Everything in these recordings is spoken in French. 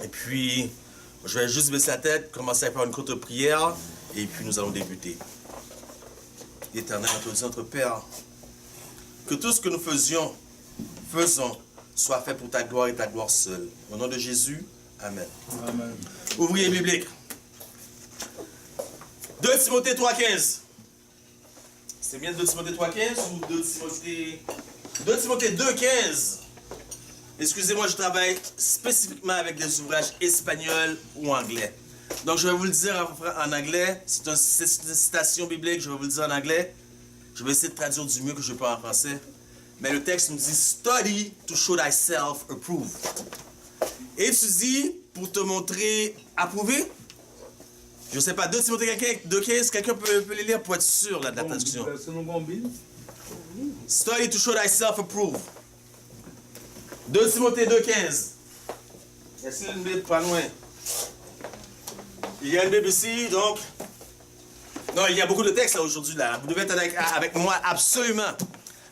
Et puis, je vais juste baisser la tête, commencer à faire une courte prière, et puis nous allons débuter. Éternel, notre Père, que tout ce que nous faisons, soit fait pour ta gloire et ta gloire seule. Au nom de Jésus, Amen. Amen. Ouvrier biblique. 2 Timothée 3,15. C'est bien 2 Timothée 3,15 ou 2 Timothée 2,15. Excusez-moi, je travaille spécifiquement avec des ouvrages espagnols ou anglais. Donc je vais vous le dire en anglais. C'est une citation biblique, je vais vous le dire en anglais. Je vais essayer de traduire du mieux que je peux en français. Mais le texte nous dit « Study to show thyself approved ». Étudie pour te montrer approuvé. Je ne sais pas, 2 Timothée 2,15, quelqu'un peut les lire pour être sûr là, de la traduction. Study to show thyself approved. 2 Timothée 2,15. Est-ce qu'il y a une Bible pas loin? Il y a une Bible ici, donc... Non, il y a beaucoup de textes là aujourd'hui. Là. Vous devez être avec moi absolument.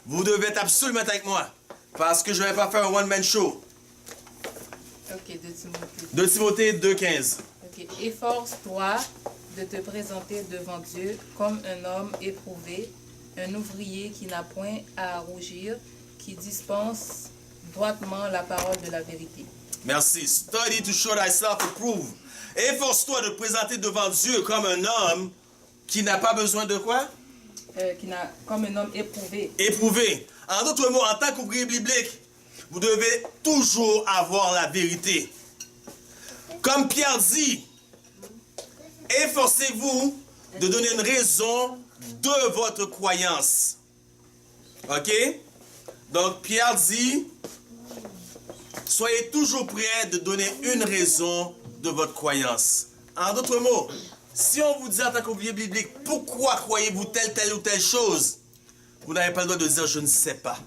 Vous devez être absolument avec moi. Parce que je ne vais pas faire un one-man show. Ok, 2 Timothée 2,15. Ok, efforce-toi de te présenter devant Dieu comme un homme éprouvé, un ouvrier qui n'a point à rougir, qui dispense droitement la parole de la vérité. Merci. Study to show thyself approved. Efforce-toi de te présenter devant Dieu comme un homme qui n'a pas besoin de quoi? Comme un homme éprouvé. Éprouvé. En d'autres mots, en tant qu'ouvrier biblique, vous devez toujours avoir la vérité. Comme Pierre dit, efforcez-vous de donner une raison de votre croyance. Ok? Donc Pierre dit, soyez toujours prêts de donner une raison de votre croyance. En d'autres mots, si on vous dit en tant qu'ouvrier biblique, pourquoi croyez-vous telle ou telle chose? Vous n'avez pas le droit de dire je ne sais pas.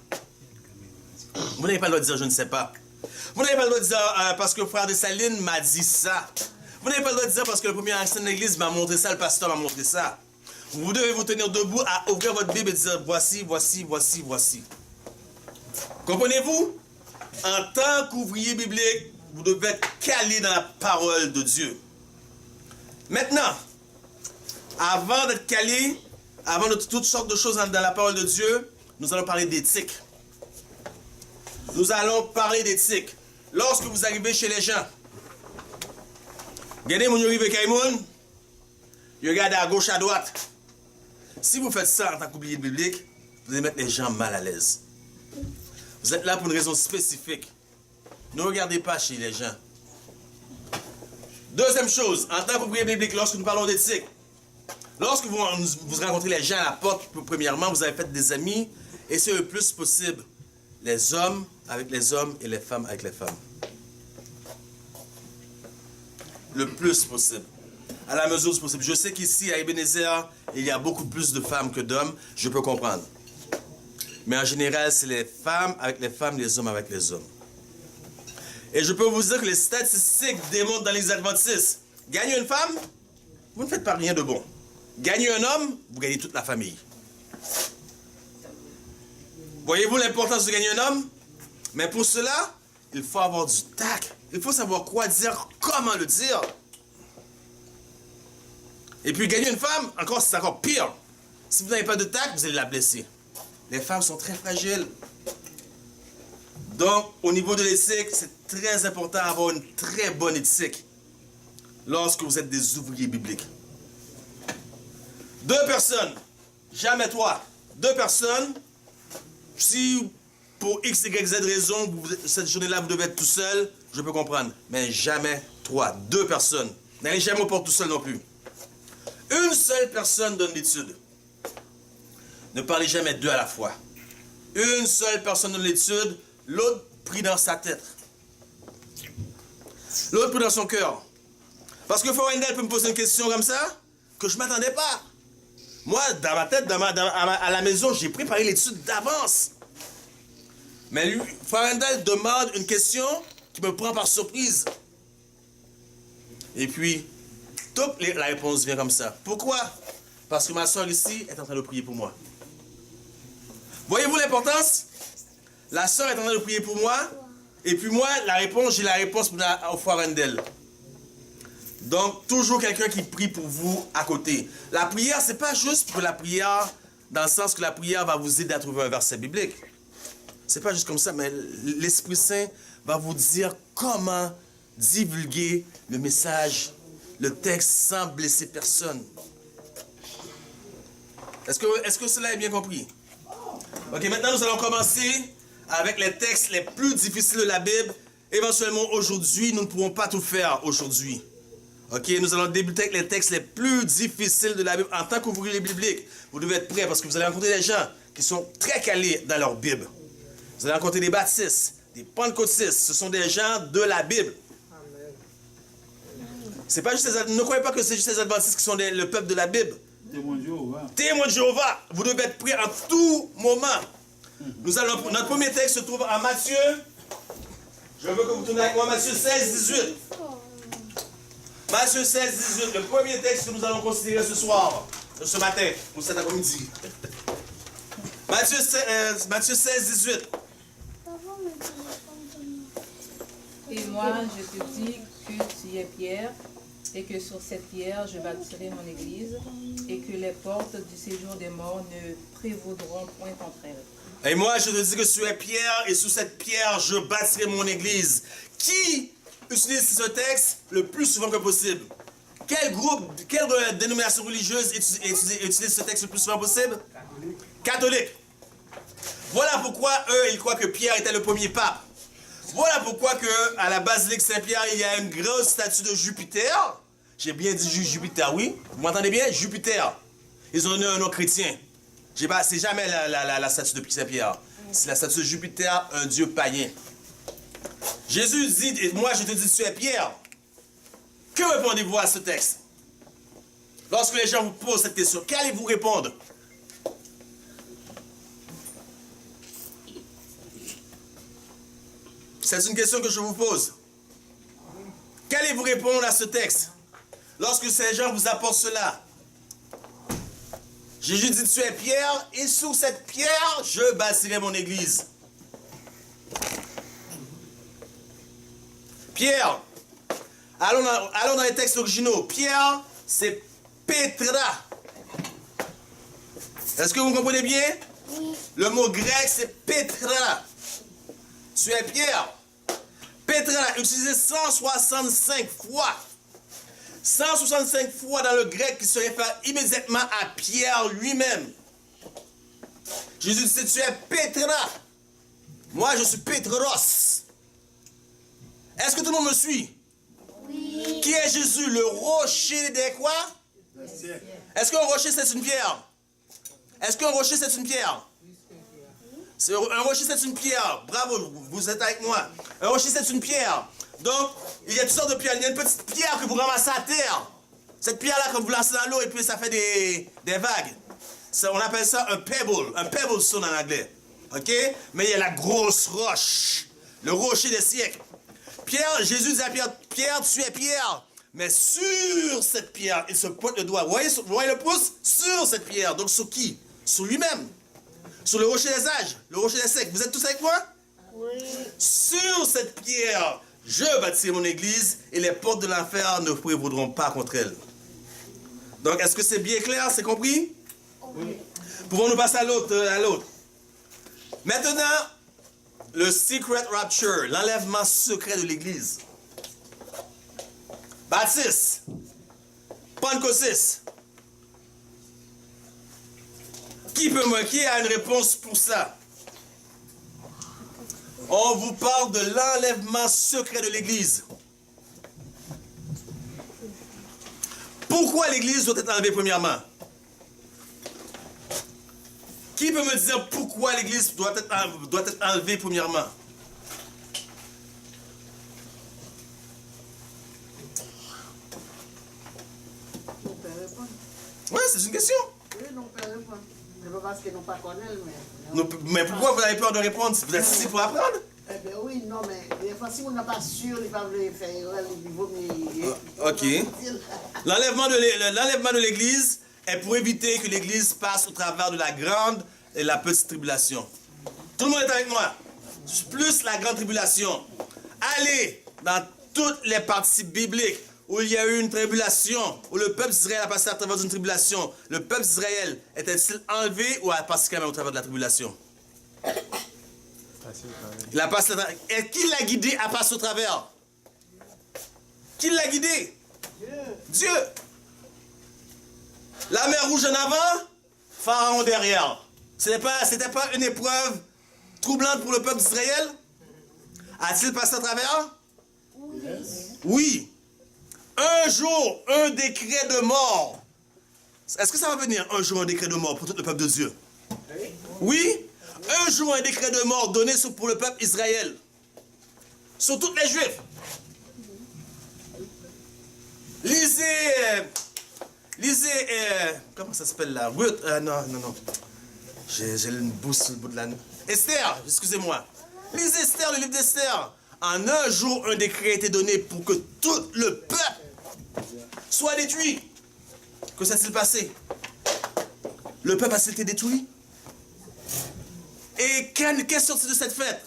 Vous n'avez pas le droit de dire je ne sais pas. Vous n'avez pas le droit de dire parce que le frère de Saline m'a dit ça. Vous n'avez pas le droit de dire parce que le premier ancien de l'église m'a montré ça, le pasteur m'a montré ça. Vous devez vous tenir debout à ouvrir votre Bible et dire voici, voici, voici, voici. Comprenez-vous? En tant qu'ouvrier biblique, vous devez être calé dans la parole de Dieu. Maintenant, avant d'être calé, avant de toutes sortes de choses dans la parole de Dieu, nous allons parler d'éthique. Nous allons parler d'éthique. Lorsque vous arrivez chez les gens, regardez mon arrivé Kaimoun, regardez à gauche, à droite. Si vous faites ça en tant qu'ouvrier biblique, vous allez mettre les gens mal à l'aise. Vous êtes là pour une raison spécifique. Ne regardez pas chez les gens. Deuxième chose, en tant qu'ouvrier biblique, lorsque nous parlons d'éthique, lorsque vous rencontrez les gens à la porte, premièrement, vous avez fait des amis, et c'est le plus possible, les hommes avec les hommes et les femmes avec les femmes. Le plus possible. À la mesure du possible. Je sais qu'ici, à Ebenezer, il y a beaucoup plus de femmes que d'hommes, je peux comprendre. Mais en général, c'est les femmes avec les femmes, les hommes avec les hommes. Et je peux vous dire que les statistiques démontrent dans les adventistes, gagner une femme, vous ne faites pas rien de bon. Gagner un homme, vous gagnez toute la famille. Voyez-vous l'importance de gagner un homme? Mais pour cela, il faut avoir du tact. Il faut savoir quoi dire, comment le dire. Et puis gagner une femme, encore c'est encore pire. Si vous n'avez pas de tact, vous allez la blesser. Les femmes sont très fragiles. Donc, au niveau de l'éthique, c'est très important d'avoir une très bonne éthique lorsque vous êtes des ouvriers bibliques. 2 personnes, jamais 3. 2 personnes, si pour X, Y, Z raison, cette journée-là, vous devez être tout seul, je peux comprendre. Mais jamais 3. 2 personnes. N'allez jamais au port tout seul non plus. Une seule personne donne l'étude. Ne parlez jamais 2 à la fois. Une seule personne donne l'étude, l'autre pris dans sa tête. L'autre pris dans son cœur. Parce que Forendel peut me poser une question comme ça, que je ne m'attendais pas. Moi, dans ma tête, à la maison, j'ai préparé l'étude d'avance. Mais lui, Forendel demande une question qui me prend par surprise. Et puis, la réponse vient comme ça. Pourquoi? Parce que ma soeur ici est en train de prier pour moi. Voyez-vous l'importance? La soeur est en train de prier pour moi. Et puis moi, j'ai la réponse au Foirendel. Donc, toujours quelqu'un qui prie pour vous à côté. La prière, c'est pas juste pour la prière, dans le sens que la prière va vous aider à trouver un verset biblique. C'est pas juste comme ça, mais l'Esprit Saint va vous dire comment divulguer le message, le texte, sans blesser personne. Est-ce que cela est bien compris? Ok, maintenant nous allons commencer avec les textes les plus difficiles de la Bible. Éventuellement, aujourd'hui, nous ne pourrons pas tout faire aujourd'hui. Ok, nous allons débuter avec les textes les plus difficiles de la Bible. En tant qu'ouvrier biblique, vous devez être prêts parce que vous allez rencontrer des gens qui sont très calés dans leur Bible. Vous allez rencontrer des baptistes, des pentecôtistes. Ce sont des gens de la Bible. C'est pas juste ne croyez pas que c'est juste les adventistes qui sont le peuple de la Bible. Témoin de Jéhovah. Témoin de Jéhovah. Vous devez être prêts en tout moment. Notre premier texte se trouve en Matthieu. Je veux que vous tourniez avec moi Matthieu 16, 18. Matthieu 16, 18, le premier texte que nous allons considérer ce soir, ce matin, ou cet après-midi. Matthieu 16, 18. Et moi, je te dis que tu es Pierre, et que sur cette pierre, je bâtirai mon église, et que les portes du séjour des morts ne prévaudront point contre elle. Et moi, je te dis que tu es Pierre, et sur cette pierre, je bâtirai mon église. Qui utilise ce texte le plus souvent que possible? Quelle dénomination religieuse utilise ce texte le plus souvent possible? Catholique. Voilà pourquoi eux, ils croient que Pierre était le premier pape. Voilà pourquoi à la basilique Saint-Pierre, il y a une grosse statue de Jupiter. J'ai bien dit Jupiter, oui? Vous m'entendez bien? Jupiter. Ils ont un nom chrétien. C'est jamais la statue de Saint-Pierre. C'est la statue de Jupiter, un dieu païen. Jésus dit, et moi je te dis, tu es Pierre. Que répondez-vous à ce texte? Lorsque les gens vous posent cette question, qu'allez-vous répondre? C'est une question que je vous pose. Qu'allez-vous répondre à ce texte? Lorsque ces gens vous apportent cela. Jésus dit, tu es Pierre, et sur cette pierre, je bâtirai mon église. Pierre, allons dans les textes originaux. Pierre, c'est Petra. Est-ce que vous comprenez bien? Oui. Le mot grec, c'est Petra. Tu es Pierre. Petra, utilisé 165 fois. 165 fois dans le grec qui se réfère immédiatement à Pierre lui-même. Jésus dit, tu es Petra. Moi, je suis Petros. Est-ce que tout le monde me suit? Oui. Qui est Jésus? Le rocher des quoi? Est-ce qu'un rocher, c'est une pierre? Est-ce qu'un rocher, c'est une pierre? Un rocher, c'est une pierre. Bravo, vous êtes avec moi. Un rocher, c'est une pierre. Donc, il y a toutes sortes de pierres. Il y a une petite pierre que vous ramassez à terre. Cette pierre-là, quand vous lancez dans l'eau, et puis ça fait des vagues. On appelle ça un pebble. Un pebble stone en anglais. OK? Mais il y a la grosse roche. Le rocher des siècles. Pierre, Jésus dit à Pierre, Pierre, tu es Pierre. Mais sur cette pierre, il se pointe le doigt. Vous voyez le pouce? Sur cette pierre. Donc sur qui? Sur lui-même. Sur le rocher des âges, le rocher des siècles. Vous êtes tous avec moi? Oui. Sur cette pierre, je bâtirai mon église et les portes de l'enfer ne prévaudront pas contre elle. Donc, est-ce que c'est bien clair? C'est compris? Oui. Pouvons-nous passer à l'autre? Maintenant, le secret rapture, l'enlèvement secret de l'église. Baptiste, pentecôtiste. Qui a une réponse pour ça? On vous parle de l'enlèvement secret de l'église. Pourquoi l'église doit être enlevée premièrement? Qui peut me dire pourquoi l'église doit être enlevée premièrement? Oui, c'est une question. Oui, non, pas répondre. C'est pas parce qu'ils n'ont pas connu, mais... Mais pourquoi vous avez peur de répondre? Vous êtes ici pour apprendre? Eh bien oui, non, mais des fois, si on n'est pas sûr, il va vouloir faire il vaut mieux... Ok. L'enlèvement de l'église est pour éviter que l'église passe au travers de la grande et la petite tribulation. Tout le monde est avec moi? plus la grande tribulation. Allez dans toutes les parties bibliques où il y a eu une tribulation, où le peuple d'Israël a passé à travers une tribulation. Le peuple d'Israël était-il enlevé ou a passé quand même au travers de la tribulation? Il a passé au travers. Et qui l'a guidé à passer au travers? Qui l'a guidé? Dieu. La mer rouge en avant, Pharaon derrière. C'était pas une épreuve troublante pour le peuple d'Israël? A-t-il passé à travers? Oui. Un jour, un décret de mort. Est-ce que ça va venir un jour un décret de mort pour tout le peuple de Dieu? Oui. Un jour, un décret de mort donné pour le peuple Israël. Sur tous les Juifs. Lisez, comment ça s'appelle là? Ruth, non. J'ai une bouse sur le bout de la nuit. Esther, excusez-moi. Lisez Esther, le livre d'Esther. En un jour, un décret a été donné pour que tout le peuple soit détruit. Que s'est-il passé? Le peuple a-t-il été détruit? Et qu'est-ce sorti de cette fête?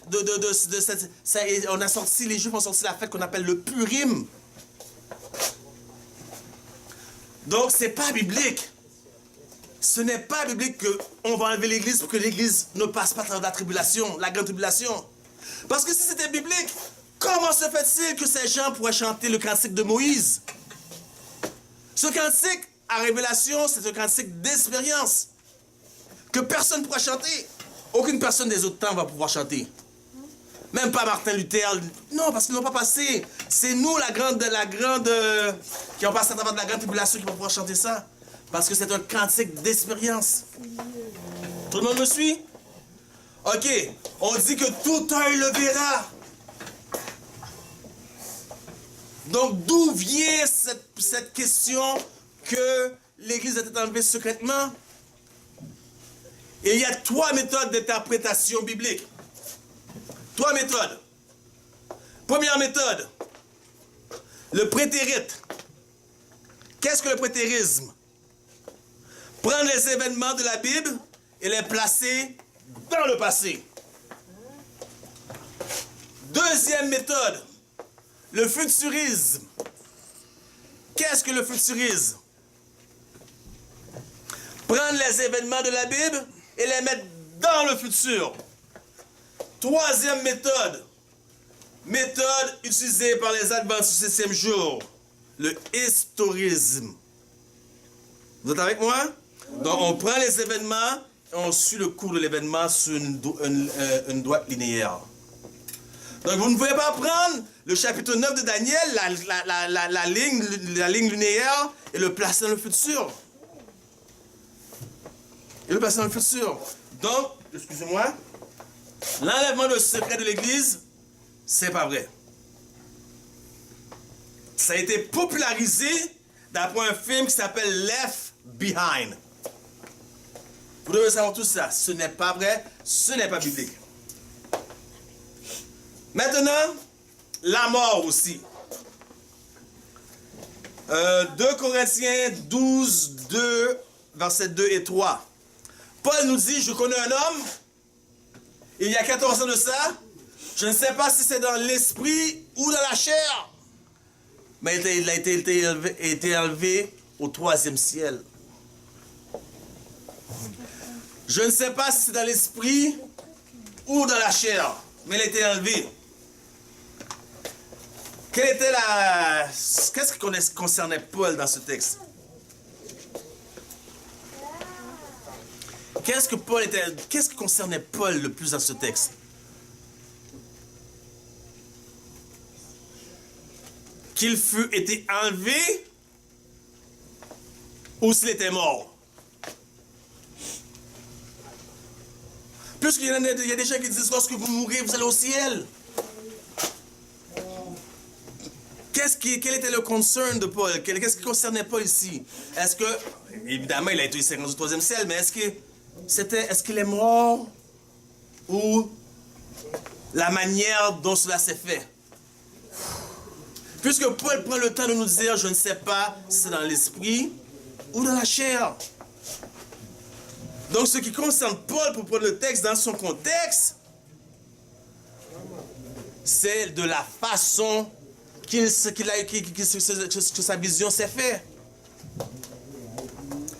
Les Juifs ont sorti la fête qu'on appelle le Purim. Donc, c'est pas biblique. Ce n'est pas biblique qu'on va enlever l'Église pour que l'Église ne passe pas dans la tribulation, la grande tribulation. Parce que si c'était biblique, comment se fait-il que ces gens pourraient chanter le cantique de Moïse? Ce cantique, à Révélation, c'est un cantique d'expérience que personne ne pourra chanter. Aucune personne des autres temps va pouvoir chanter. Même pas Martin Luther. Non, parce qu'ils n'ont pas passé. C'est nous, qui ont passé à travers de la grande tribulation, qui vont pouvoir chanter ça. Parce que c'est un cantique d'expérience. Tout le monde me suit? Ok. On dit que tout œil le verra. Donc, d'où vient cette question que l'Église a été enlevée secrètement? Et il y a 3 méthodes d'interprétation biblique. 3 méthodes. Première méthode, le prétérite. Qu'est-ce que le prétérisme? Prendre les événements de la Bible et les placer dans le passé. Deuxième méthode, le futurisme. Qu'est-ce que le futurisme? Prendre les événements de la Bible et les mettre dans le futur. Troisième méthode utilisée par les adventistes du 7e jour, le historisme. Vous êtes avec moi? Donc on prend les événements et on suit le cours de l'événement sur une droite linéaire. Donc vous ne pouvez pas prendre le chapitre 9 de Daniel, la ligne linéaire, et le placer dans le futur. Donc, excusez-moi, l'enlèvement de secret de l'Église, c'est pas vrai. Ça a été popularisé d'après un film qui s'appelle Left Behind. Vous devez savoir tout ça. Ce n'est pas vrai, ce n'est pas biblique. Maintenant, la mort aussi. 2 Corinthiens 12, 2, versets 2 et 3. Paul nous dit, je connais un homme, il y a 14 ans de ça, je ne sais pas si c'est dans l'esprit ou dans la chair, mais il a été élevé au 3e ciel. Je ne sais pas si c'est dans l'esprit ou dans la chair, mais il a été élevé. Qu'est-ce qui concernait Paul dans ce texte? Qu'est-ce qui concernait Paul le plus dans ce texte? Qu'il fût été enlevé ou s'il était mort? Puisqu'il y a des gens qui disent lorsque vous mourrez, vous allez au ciel. Quel était le concern de Paul? Qu'est-ce qui concernait Paul ici? Est-ce que, évidemment, il a été rendu au 3e ciel, mais est-ce qu'il est mort ou la manière dont cela s'est fait? Puisque Paul prend le temps de nous dire, je ne sais pas si c'est dans l'esprit ou dans la chair. Donc, ce qui concerne Paul, pour prendre le texte dans son contexte, c'est de la façon que sa vision s'est faite.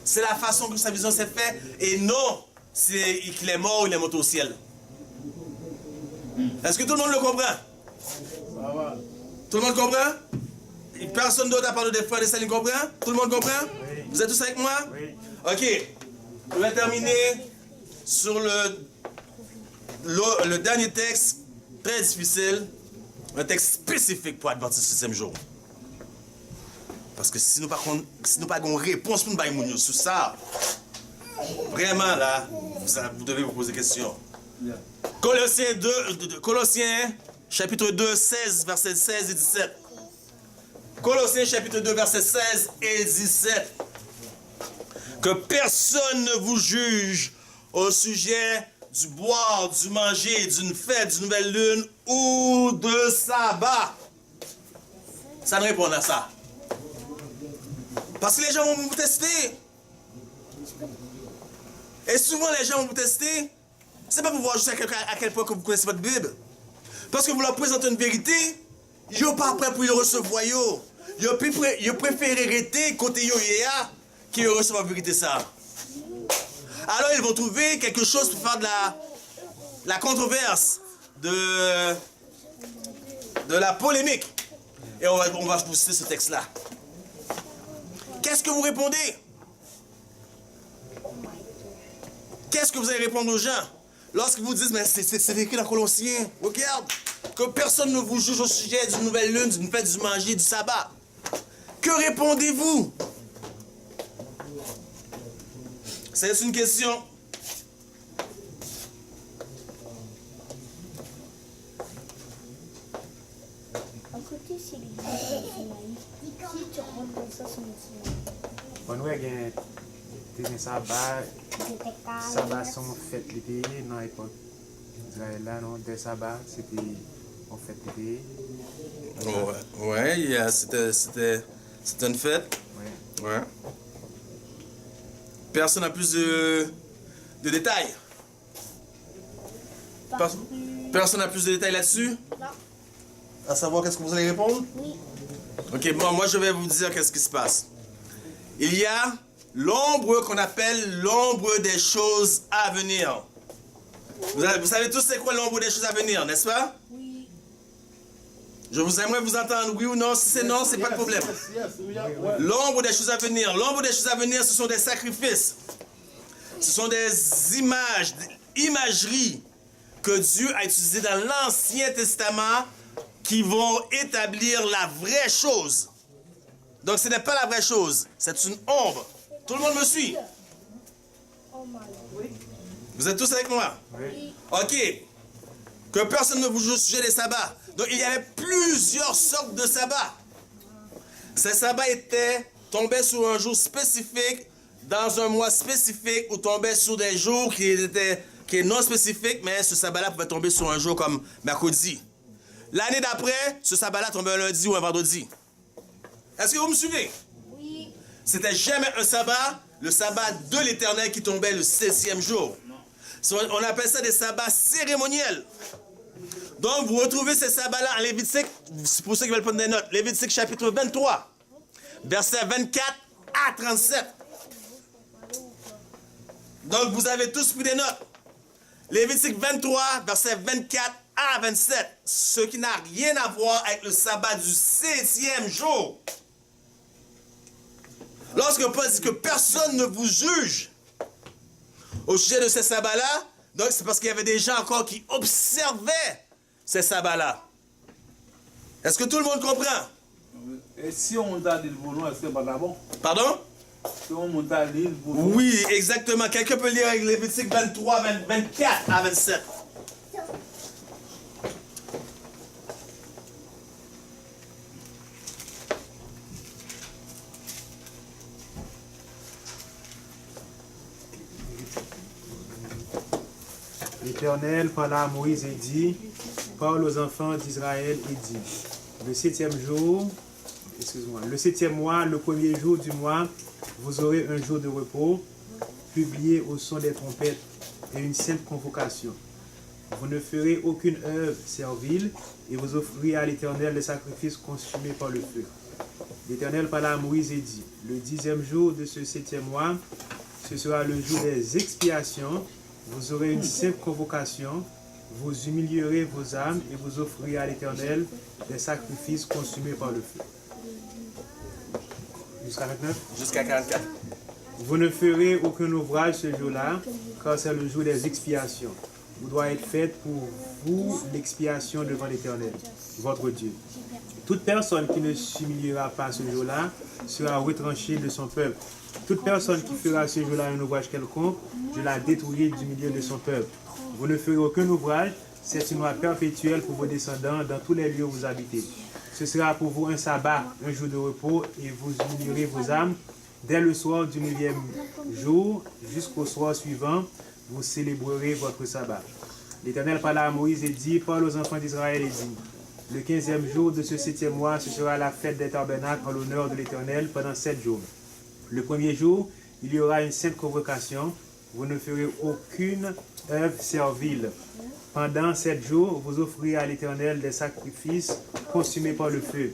C'est la façon que sa vision s'est faite et non c'est qu'il est mort ou il est monté au ciel. Est-ce que tout le monde le comprend? Tout le monde comprend? Personne d'autre à part des frères et sœurs comprend? Tout le monde comprend? Oui. Vous êtes tous avec moi? Oui. Ok. Je vais terminer sur le dernier texte, très difficile, un texte spécifique pour Adventiste 7e jour. Parce que si nous n'avons pas une réponse pour nous donner sur ça, vraiment là, vous devez vous poser des questions. Colossiens chapitre 2, 16, versets 16 et 17. Colossiens chapitre 2, versets 16 et 17. Que personne ne vous juge au sujet du boire, du manger, d'une fête, d'une nouvelle lune ou de sabbat. Ça ne répond à ça. Parce que les gens vont vous tester. Et souvent les gens vont vous tester. C'est pas pour voir juste à quel point que vous connaissez votre Bible. Parce que vous leur présentez une vérité, ils sont pas prêts pour le recevoir. Ils préfèrent rester côté yo qui recevoir la vérité ça. Alors ils vont trouver quelque chose pour faire de la controverse, de la polémique. Et on va pousser ce texte-là. Qu'est-ce que vous répondez? Qu'est-ce que vous allez répondre aux gens? Lorsque vous dites, mais c'est écrit dans Colossiens, regarde, que personne ne vous juge au sujet d'une nouvelle lune, d'une fête du manger, du sabbat. Que répondez-vous? C'est une question. Bon, ouais, il y a des sabbats sont fêtes l'été dans l'époque d'Israël, là, non? Des sabbats, c'était en fête l'été. Ouais, c'était une fête. Ouais. Personne n'a plus de détails? Personne n'a plus de détails là-dessus? Non. À savoir, qu'est-ce que vous allez répondre? Oui. Ok, bon, moi je vais vous dire qu'est-ce qui se passe. Il y a l'ombre qu'on appelle l'ombre des choses à venir. Vous savez tous c'est quoi l'ombre des choses à venir, n'est-ce pas? Oui. J'aimerais vous entendre, oui ou non. Si c'est non, c'est pas de problème. L'ombre des choses à venir. L'ombre des choses à venir, ce sont des sacrifices. Ce sont des imageries que Dieu a utilisées dans l'Ancien Testament qui vont établir la vraie chose. Donc ce n'est pas la vraie chose, c'est une ombre. Tout le monde me suit? Vous êtes tous avec moi? Oui. Ok. Que personne ne vous joue au sujet des sabbats. Donc il y avait plusieurs sortes de sabbats. Ces sabbats tombaient sur un jour spécifique, dans un mois spécifique, ou tombaient sur des jours qui est non spécifiques, mais ce sabbat-là pouvait tomber sur un jour comme mercredi. L'année d'après, ce sabbat-là tombait un lundi ou un vendredi. Est-ce que vous me suivez? Oui. C'était jamais un sabbat, le sabbat de l'Éternel qui tombait le 16e jour. On appelle ça des sabbats cérémoniels. Donc, vous retrouvez ces sabbats-là en Lévitique, pour ceux qui veulent prendre des notes, Lévitique chapitre 23, versets 24 à 37. Donc, vous avez tous pris des notes. Lévitique 23, versets 24 à 27, ce qui n'a rien à voir avec le sabbat du 16e jour. Lorsque Paul dit que personne ne vous juge au sujet de ces sabbats-là, donc c'est parce qu'il y avait des gens encore qui observaient ces sabbats-là. Est-ce que tout le monde comprend? Et si on monte à l'île Boulon, est-ce que c'est pas bon? Pardon? Si on monte à l'île Boulon. Oui, exactement. Quelqu'un peut lire avec Lévitique 23, 24 à 27. L'Éternel parla à Moïse et dit, parle aux enfants d'Israël et dit, le 7e jour, le 7e mois, le premier jour du mois, vous aurez un jour de repos, publié au son des trompettes et une sainte convocation. Vous ne ferez aucune œuvre servile et vous offrirez à l'Éternel les sacrifices consumés par le feu. L'Éternel parla à Moïse et dit, le 10e jour de ce 7e mois, ce sera le jour des expiations. Vous aurez une sainte convocation. Vous humilierez vos âmes et vous offrirez à l'Éternel des sacrifices consumés par le feu. Jusqu'à 29. Jusqu'à 44. Vous ne ferez aucun ouvrage ce jour-là, car c'est le jour des expiations. Vous doit être faite pour vous l'expiation devant l'Éternel, votre Dieu. Toute personne qui ne s'humiliera pas ce jour-là sera retranchée de son peuple. Toute personne qui fera ce jour-là un ouvrage quelconque, je la détruirai du milieu de son peuple. Vous ne ferez aucun ouvrage, c'est une loi perpétuelle pour vos descendants dans tous les lieux où vous habitez. Ce sera pour vous un sabbat, un jour de repos, et vous humilierez vos âmes. Dès le soir du 9e jour jusqu'au soir suivant, vous célébrerez votre sabbat. L'Éternel parla à Moïse et dit, parle aux enfants d'Israël et dit, le 15e jour de ce 7e mois, ce sera la fête des tabernacles en l'honneur de l'Éternel pendant 7 jours. Le premier jour, il y aura une sainte convocation. Vous ne ferez aucune œuvre servile. Pendant 7 jours, vous offrirez à l'Éternel des sacrifices consumés par le feu.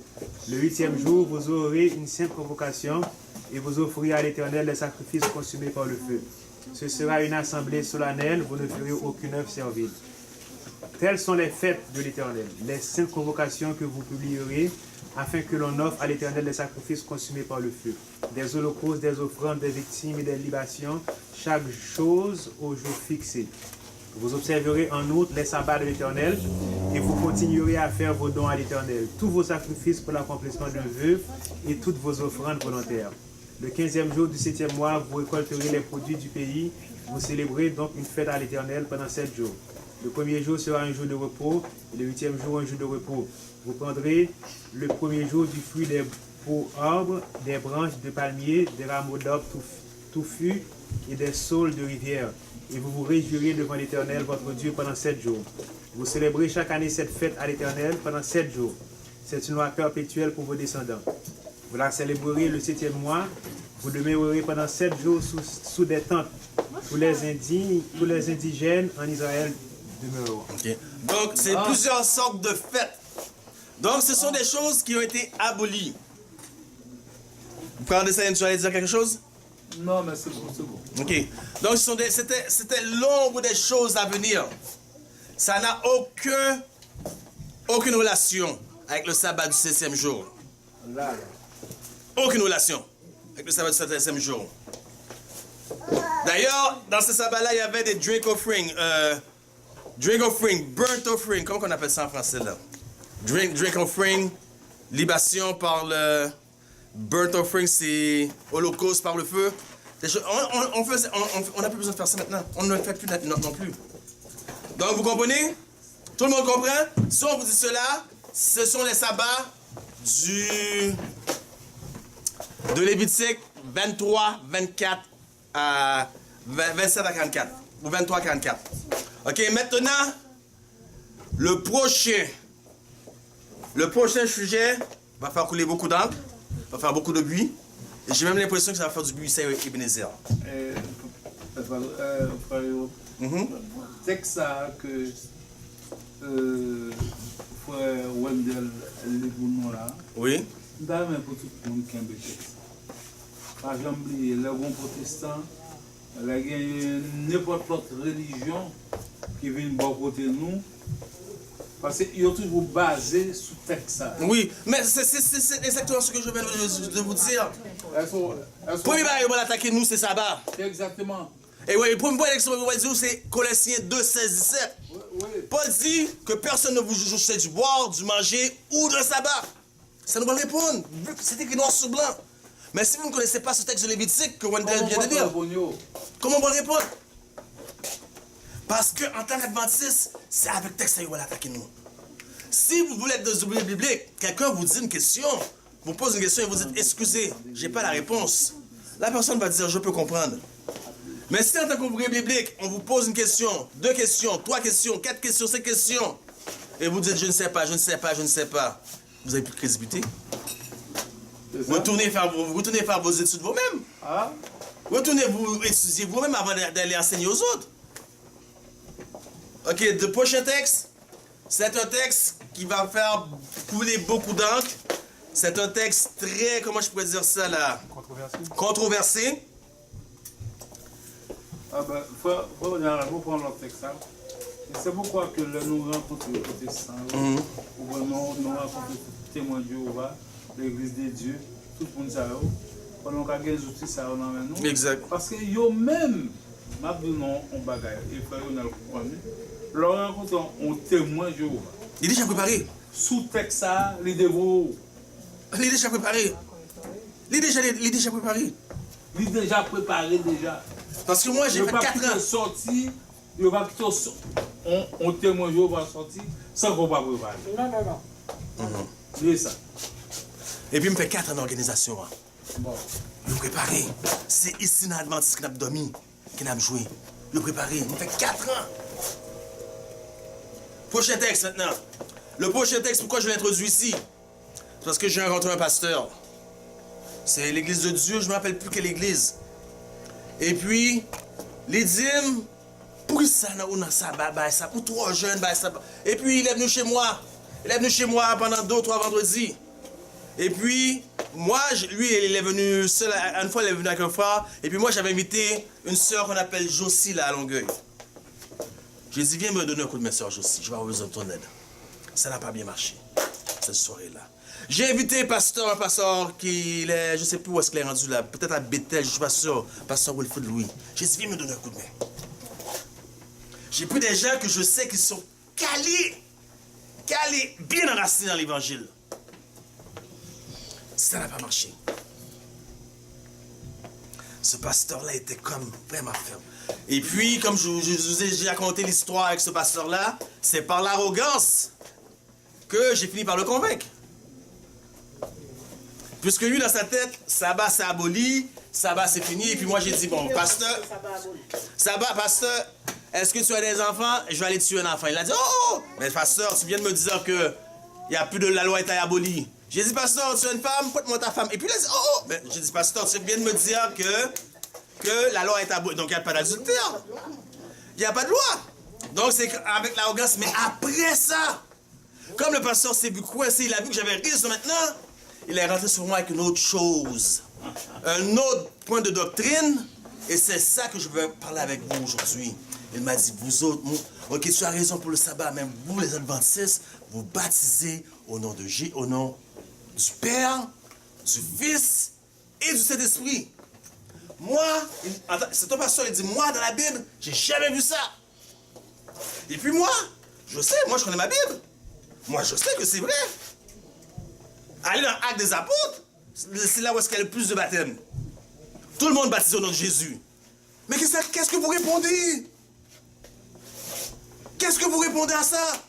Le 8e jour, vous aurez une sainte convocation et vous offrirez à l'Éternel des sacrifices consumés par le feu. Ce sera une assemblée solennelle, vous ne ferez aucune œuvre servile. Telles sont les fêtes de l'Éternel, les saintes convocations que vous publierez, afin que l'on offre à l'Éternel des sacrifices consumés par le feu, des holocaustes, des offrandes, des victimes et des libations, chaque chose au jour fixé. Vous observerez en outre les sabbats de l'Éternel, et vous continuerez à faire vos dons à l'Éternel, tous vos sacrifices pour l'accomplissement d'un vœu, et toutes vos offrandes volontaires. Le 15e jour du 7e mois, vous récolterez les produits du pays, vous célébrez donc une fête à l'Éternel pendant 7 jours. Le premier jour sera un jour de repos, et le 8e jour un jour de repos. Vous prendrez le premier jour du fruit des beaux arbres, des branches de palmiers, des rameaux d'arbres touffus et des saules de rivière. Et vous vous réjouirez devant l'Éternel, votre Dieu, pendant 7 jours. Vous célébrez chaque année cette fête à l'Éternel pendant 7 jours. C'est une loi perpétuelle pour vos descendants. Vous la célébrerez le 7e mois. Vous demeurerez pendant 7 jours sous des tentes. Tous les indigènes en Israël demeureront. Okay. Donc, c'est plusieurs sortes de fêtes. Donc, ce sont des choses qui ont été abolies. Vous prenez ça, tu allais dire quelque chose? Non, mais c'est bon, c'est bon. Ok. Donc, c'était l'ombre des choses à venir. Ça n'a aucune relation avec le sabbat du 7e jour. Là. Aucune relation avec le sabbat du 7e jour. D'ailleurs, dans ce sabbat-là, il y avait des drink offering, burnt offering, comment on appelle ça en français là? Drink offering, libation par le burnt offering, c'est holocauste par le feu. On n'a plus besoin de faire ça maintenant. On ne le fait plus non plus. Donc vous comprenez? Tout le monde comprend? Si on vous dit cela, ce sont les sabbats de Lévitique 23, 24 à 27 à 44. Ou 23 à 44. Ok, maintenant, le prochain sujet va faire couler beaucoup d'encre, va faire beaucoup de bruit. Et j'ai même l'impression que ça va faire du bruit, c'est Ebenezer. C'est que ça que frère Wendell Lebounon là. Oui. D'ailleurs, pour tout le monde qui a un texte. Par exemple, les bons protestants, n'importe quelle religion qui vient de bon côté de nous, parce qu'ils ont toujours basé sur le texte. Oui, mais c'est exactement ce que je viens de vous dire. Premier baril qui va attaquer nous, c'est sabbat. Exactement. Et oui, le premier point d'élection que je vais dire, c'est Colossiens 2, 16, 17. Oui. Paul dit que personne ne vous juge du boire, du manger ou de sabbat. Ça nous va répondre, vu que c'est écrit noir sur blanc. Mais si vous ne connaissez pas ce texte de Lévitique que Wendell vient de dire, comment on va répondre? Parce qu'en tant qu'adventiste, c'est avec le texte qu'il va attaquer nous. Si vous voulez être dans le biblique, quelqu'un vous dit une question, vous pose une question et vous dites, excusez, j'ai pas la réponse. La personne va dire, je peux comprendre. Mais si en tant qu'ouvrier biblique, on vous pose une question, 2 questions, 3 questions, 4 questions, 5 questions, et vous dites, je ne sais pas, je ne sais pas, je ne sais pas, vous n'avez plus de crédibilité. Retournez faire vos études vous-même. Ah. Retournez vous étudier vous-même avant d'aller enseigner aux autres. Ok, le prochain texte, c'est un texte qui va faire couler beaucoup d'encre. C'est un texte très, comment je pourrais dire ça là, controversé. Ah ben, faut prendre notre texte. Hein. Et c'est pourquoi que nous rencontrons les protestants, ou vraiment nous rencontrons les témoins de Jéhovah, l'église de Dieu, tout le monde ça, pendant qu'on a des outils ça dans nous. Exact. Parce que yo même, m'a dit non, on bagaille, et frère on a le connu, leur rencontre on témoin de Jéhovah. Il est déjà préparé. Sous texte ça, les dévots. Il est déjà préparé. Il est déjà préparé. Il est déjà préparé déjà. Parce que moi j'ai fait 4 ans. Sorti, il va on témoin Jéhovah sorti sans qu'on va préparer. Non. C'est ça. Et puis, il me fait 4 ans d'organisation. Hein. Bon. Je préparé. C'est ici dans l'Adventiste qu'on a dormi, qu'on a joué. Je préparé. Il me fait 4 ans. Prochain texte maintenant. Le prochain texte, pourquoi je l'introduis ici? C'est parce que j'ai rencontré un pasteur. C'est l'église de Dieu, je ne me rappelle plus quelle église. Et puis, les dîmes, pour ça, on a ça, ça, pour 3 jeunes, ça. Et puis, il est venu chez moi. Il est venu chez moi pendant 2 ou 3 vendredis. Et puis, moi, lui, il est venu seul. Une fois, il est venu avec un frère. Et puis, moi, j'avais invité une sœur qu'on appelle Josie, là, à Longueuil. J'ai dit, viens me donner un coup de main, sœur Josie. Je vais avoir besoin de ton aide. Ça n'a pas bien marché, cette soirée-là. J'ai invité un pasteur qui est, je ne sais plus où est-ce qu'il est rendu là. Peut-être à Bethel, je ne suis pas sûr. Pasteur Wilfrid Louis. J'ai dit, viens me donner un coup de main. J'ai pris des gens que je sais qui sont calés, bien enracinés dans l'évangile. Ça n'a pas marché. Ce pasteur-là était comme vraiment ferme. Et puis, comme je vous ai raconté l'histoire avec ce pasteur-là, c'est par l'arrogance que j'ai fini par le convaincre. Puisque lui, dans sa tête, sabbat c'est aboli, sabbat c'est fini. Et puis moi, j'ai dit, bon, pasteur, pasteur, est-ce que tu as des enfants? Je vais aller tuer un enfant. Il a dit, oh, mais pasteur, tu viens de me dire que il n'y a plus de la loi est abolie. J'ai dit, pasteur, tu as une femme, porte-moi ta femme. Et puis il a dit, oh, mais j'ai dit, pasteur, tu viens de me dire que la loi est abolie. Donc il n'y a pas d'adultère. Il n'y a pas de loi. Donc c'est avec l'arrogance. Mais après ça, comme le pasteur s'est vu coincé, il a vu que j'avais raison maintenant, il est rentré sur moi avec une autre chose. Un autre point de doctrine. Et c'est ça que je veux parler avec vous aujourd'hui. Il m'a dit, vous autres, ok, tu as raison pour le sabbat, mais vous, les adventistes, vous baptisez au nom du Père, du Fils et du Saint-Esprit. Moi, c'est ton pasteur, il dit, moi, dans la Bible, j'ai jamais vu ça. Et puis moi, je sais, moi, je connais ma Bible. Moi, je sais que c'est vrai. Allez dans l'Acte des Apôtres, c'est là où est-ce qu'il y a le plus de baptêmes. Tout le monde baptise au nom de Jésus. Mais qu'est-ce que vous répondez? Qu'est-ce que vous répondez à ça?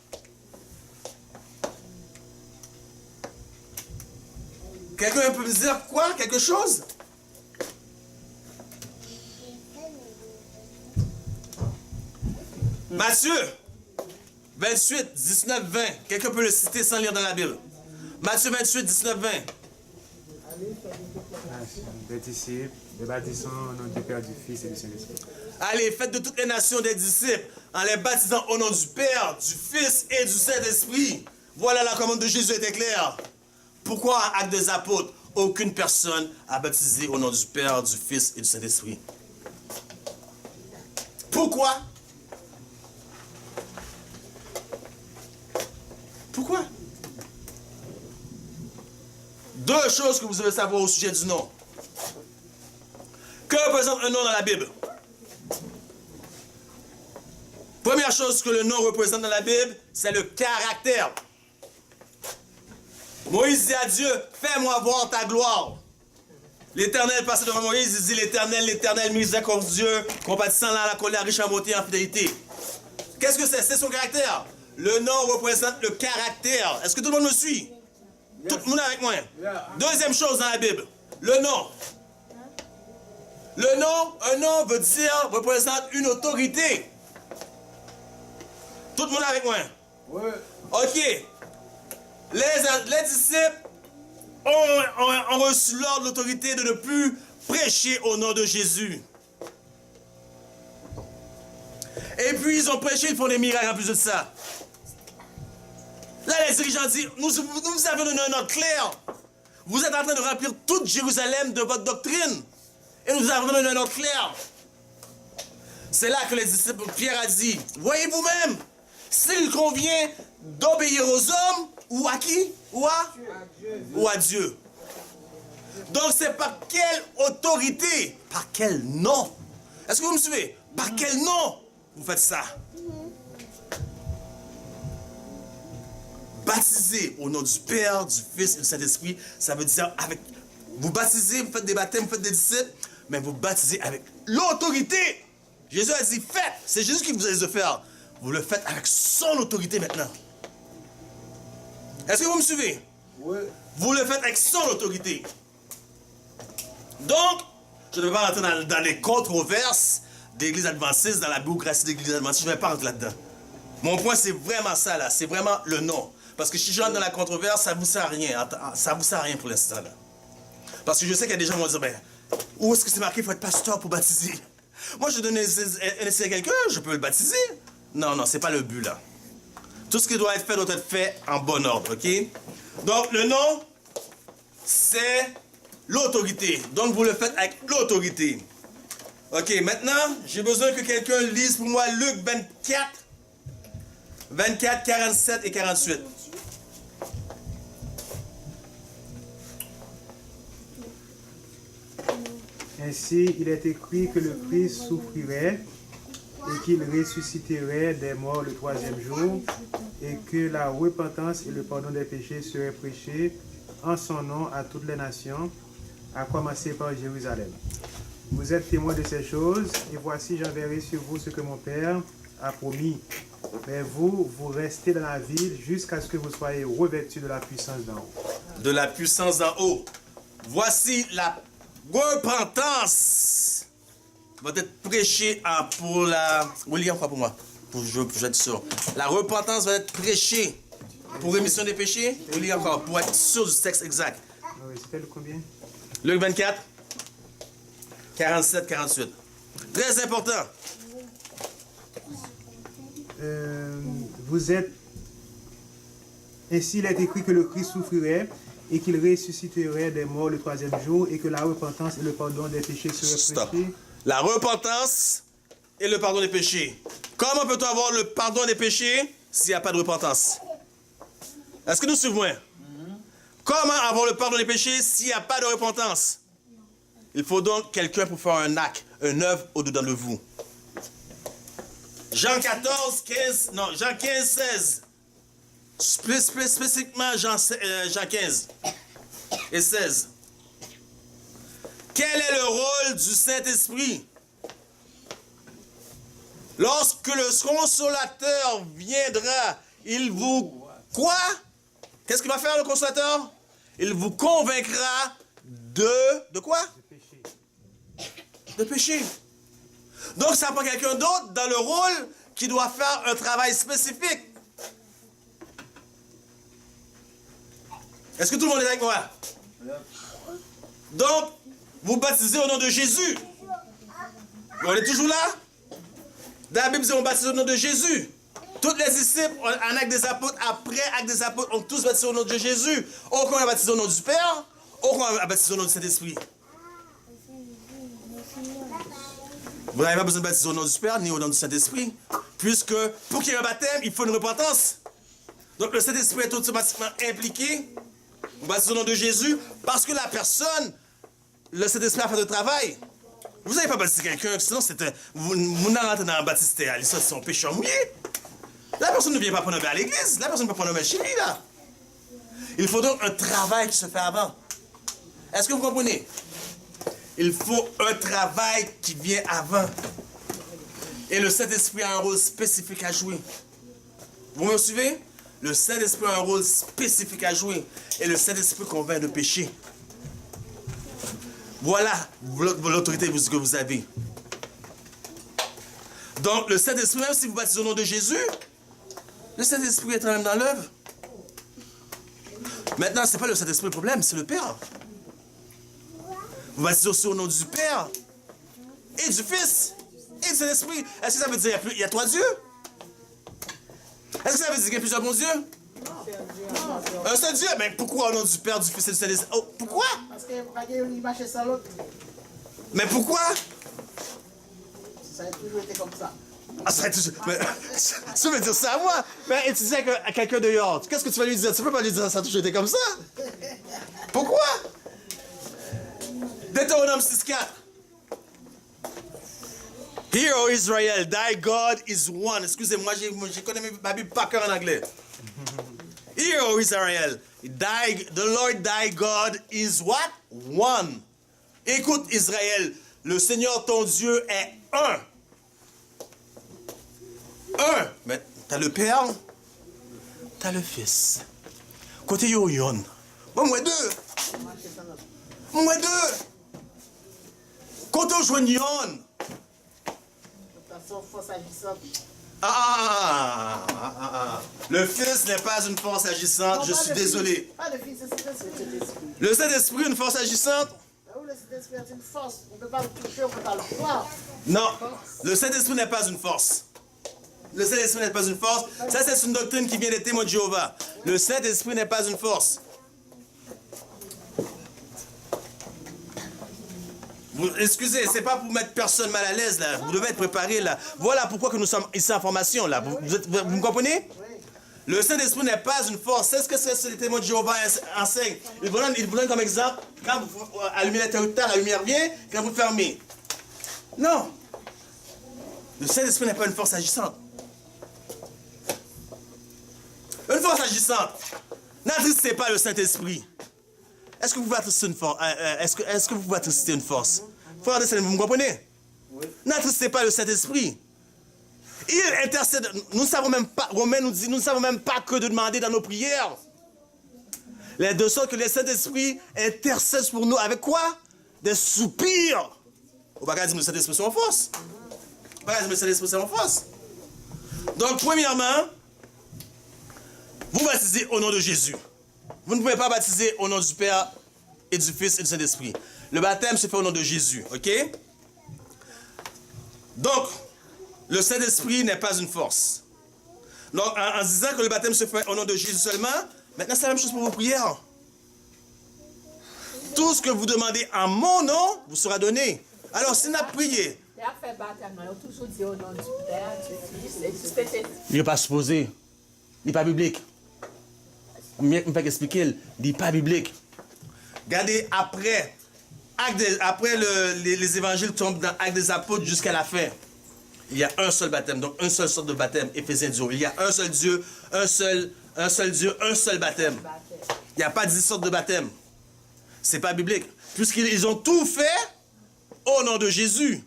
Quelqu'un peut me dire quoi? Quelque chose? Matthieu 28, 19, 20. Quelqu'un peut le citer sans lire dans la Bible. Matthieu 28, 19, 20. Des disciples, les baptisons au nom du Père, du Fils et du Saint-Esprit. Allez, faites de toutes les nations des disciples en les baptisant au nom du Père, du Fils et du Saint-Esprit. Voilà la commande de Jésus était claire. Pourquoi en Actes des Apôtres, aucune personne a baptisé au nom du Père, du Fils et du Saint-Esprit? Pourquoi? Pourquoi? 2 choses que vous devez savoir au sujet du nom. Que représente un nom dans la Bible? Première chose que le nom représente dans la Bible, c'est le caractère. Moïse dit à Dieu, fais-moi voir ta gloire. L'Éternel passait devant Moïse, il dit, l'Éternel, miséricordieux, compatissant dans la colère, riche en beauté et en fidélité. Qu'est-ce que c'est? C'est son caractère. Le nom représente le caractère. Est-ce que tout le monde me suit? Tout le monde avec moi. Deuxième chose dans la Bible, le nom. Le nom, un nom veut dire, représente une autorité. Tout le monde avec moi? Oui. Ok. Les disciples ont reçu l'ordre de l'autorité de ne plus prêcher au nom de Jésus. Et Et puis ils ont prêché, ils font des miracles en plus de ça. Là, les dirigeants disent, nous avons donné un ordre clair. Vous êtes en train de remplir toute Jérusalem de votre doctrine. Et nous avons donné un ordre clair. C'est là que les disciples, Pierre a dit, voyez vous-même, s'il convient d'obéir aux hommes, ou à qui? Ou à Dieu. Donc c'est par quelle autorité? Par quel nom? Est-ce que vous me suivez? Par quel nom vous faites ça? Baptisé au nom du Père, du Fils et du Saint-Esprit, ça veut dire avec... Vous baptisez, vous faites des baptêmes, vous faites des disciples, mais vous baptisez avec l'autorité. Jésus a dit, faites. C'est Jésus qui vous a dit de faire. Vous le faites avec son autorité maintenant. Est-ce que vous me suivez? Oui. Vous le faites avec son autorité. Donc, je ne vais pas rentrer dans les controverses d'église adventiste, dans la biographie d'église adventiste. Je ne vais pas rentrer là-dedans. Mon point, c'est vraiment ça, là. C'est vraiment le nom. Parce que si je rentre dans la controverse, ça ne vous sert à rien. Ça ne vous sert à rien pour l'instant, là. Parce que je sais qu'il y a des gens qui vont dire, ben, où est-ce que c'est marqué qu'il faut être pasteur pour baptiser? Moi, je donne un essai à quelqu'un, je peux le baptiser. Non, non, c'est pas le but, là. Tout ce qui doit être fait en bon ordre, ok? Donc, le nom, c'est l'autorité. Donc, vous le faites avec l'autorité. Ok, maintenant, j'ai besoin que quelqu'un lise pour moi Luc 24, 47 et 48. Ainsi, il est écrit que le Christ souffrirait et qu'il ressusciterait des morts le troisième jour, et que la repentance et le pardon des péchés seraient prêchés en son nom à toutes les nations, à commencer par Jérusalem. Vous êtes témoins de ces choses, et voici j'enverrai sur vous ce que mon Père a promis. Mais vous, vous restez dans la ville jusqu'à ce que vous soyez revêtus de la puissance d'en haut. De la puissance d'en haut. Voici la repentance va être prêchée pour la... William, quoi pour moi? Je vais être sûr. La repentance va être prêchée pour rémission des péchés. William, quoi? Pour être sûr du texte exact. Oui, c'était le combien? Luc 24, 47, 48. Très important. Vous êtes... Ainsi, il est écrit que le Christ souffrirait et qu'il ressusciterait des morts le troisième jour, et que la repentance et le pardon des péchés seraient prêchés. La repentance et le pardon des péchés. Comment peut-on avoir le pardon des péchés s'il n'y a pas de repentance? Est-ce que nous suivons? Comment avoir le pardon des péchés s'il n'y a pas de repentance? Il faut donc quelqu'un pour faire un acte, une œuvre au-dedans de vous. Jean 15, 16. Spécifiquement Jean 15 et 16. Quel est le rôle du Saint-Esprit? Lorsque le Consolateur viendra, il vous... Quoi? Qu'est-ce qu'il va faire le Consolateur? Il vous convaincra de quoi? De péché. De péché. Donc ça prend quelqu'un d'autre dans le rôle qui doit faire un travail spécifique. Est-ce que tout le monde est avec moi? Donc, vous baptisez au nom de Jésus. On est toujours là? Dans la Bible, on baptise au nom de Jésus. Tous les disciples, en acte des apôtres, après acte des apôtres, ont tous baptisé au nom de Jésus. Aucun a baptisé au nom du Père, aucun a baptisé au nom du Saint-Esprit. Vous n'avez pas besoin de baptiser au nom du Père ni au nom du Saint-Esprit, puisque pour qu'il y ait un baptême, il faut une repentance. Donc le Saint-Esprit est automatiquement impliqué. Vous baptisez au nom de Jésus parce que la personne, le Saint-Esprit a fait le travail. Vous n'avez pas baptisé quelqu'un, sinon vous n'allez rentrer dans un baptistère, c'est son péché mouillé. La personne ne vient pas prendre un bain à l'église, la personne ne peut pas prendre un bain chez lui, là. Il faut donc un travail qui se fait avant. Est-ce que vous comprenez? Il faut un travail qui vient avant. Et le Saint-Esprit a un rôle spécifique à jouer. Vous me suivez? Le Saint-Esprit a un rôle spécifique à jouer. Et le Saint-Esprit convainc de péché. Voilà l'autorité que vous avez. Donc, le Saint-Esprit, même si vous baptisez au nom de Jésus, le Saint-Esprit est quand même dans l'œuvre. Maintenant, ce n'est pas le Saint-Esprit le problème, c'est le Père. Vous baptisez aussi au nom du Père et du Fils. et du Saint-Esprit. Est-ce que ça veut dire qu'il y a 3 dieux? Est-ce que ça veut dire qu'il y a plusieurs bons dieux? Un seul Dieu? Mais pourquoi au nom du Père, du Fils et du Saint-Esprit? Oh, pourquoi? Parce que pas qu'il marche sans l'autre. Mais pourquoi? Ça a toujours été comme ça. Ah, ça va être... Mais, tu veux dire ça à moi? Mais tu dis à quelqu'un dehors, qu'est-ce que tu vas lui dire? Tu peux pas lui dire ça a toujours été comme ça? Pourquoi? Deutéronome 6.4. Hear, O Israel, thy God is one. Excusez-moi, j'ai connais ma Bible par cœur en anglais. Hear, O Israel, the Lord thy God is what? One. Écoute, Israël, le Seigneur ton Dieu est un. Un. Mais t'as le Père, t'as le Fils. Côté yo yon. Moi deux. Moi deux. Côté yo joigne yon. Force agissante. Le Fils n'est pas une force agissante, je suis désolé. Pas de Fils, c'est Saint-Esprit. Le Saint-Esprit est une force agissante? Le Saint-Esprit est une force. On ne peut pas le toucher, on ne peut pas le voir. Non, le Saint-Esprit n'est pas une force. Le Saint-Esprit n'est pas une force. Ça, c'est une doctrine qui vient des témoins de Jéhovah. Le Saint-Esprit n'est pas une force. Excusez, c'est pas pour mettre personne mal à l'aise là. Vous devez être préparé là. Voilà pourquoi que nous sommes ici en formation là. Vous me comprenez? Le Saint-Esprit n'est pas une force. C'est ce que les témoins de Jéhovah enseignent. Ils vous donnent comme exemple, quand vous allumez l'interrupteur, la lumière vient, quand vous fermez. Non. Le Saint-Esprit n'est pas une force agissante. Une force agissante. N'attristez pas le Saint-Esprit. Est-ce que vous pouvez attrister une force? Est-ce que vous pouvez attrister une force? Frère de Saint-Esprit, vous me comprenez? Oui. N'attristez pas le Saint-Esprit. Il intercède. Nous ne savons même pas, Romain nous dit, nous ne savons même pas que de demander dans nos prières. De sorte que le Saint-Esprit intercède pour nous avec quoi? Des soupirs. On va pas dire que le Saint-Esprit c'est en force. On va pas dire que le Saint-Esprit c'est en force. Donc, premièrement, vous baptisez au nom de Jésus. Vous ne pouvez pas baptiser au nom du Père et du Fils et du Saint-Esprit. Le baptême se fait au nom de Jésus, ok? Donc, le Saint-Esprit n'est pas une force. Donc, en disant que le baptême se fait au nom de Jésus seulement, maintenant c'est la même chose pour vos prières. Tout ce que vous demandez en mon nom vous sera donné. Alors, si nous avons prié, il n'est pas supposé. Il n'est pas biblique. Je ne peux pas expliquer, il n'est pas biblique. Regardez, après les évangiles tombent dans Actes des Apôtres jusqu'à la fin. Il y a un seul baptême, donc une seule sorte de baptême, Éphésiens 10. Il y a un seul Dieu, un seul Dieu, un seul baptême. Il n'y a pas 10 sortes de baptême. C'est pas biblique. Puisqu'ils ont tout fait au nom de Jésus.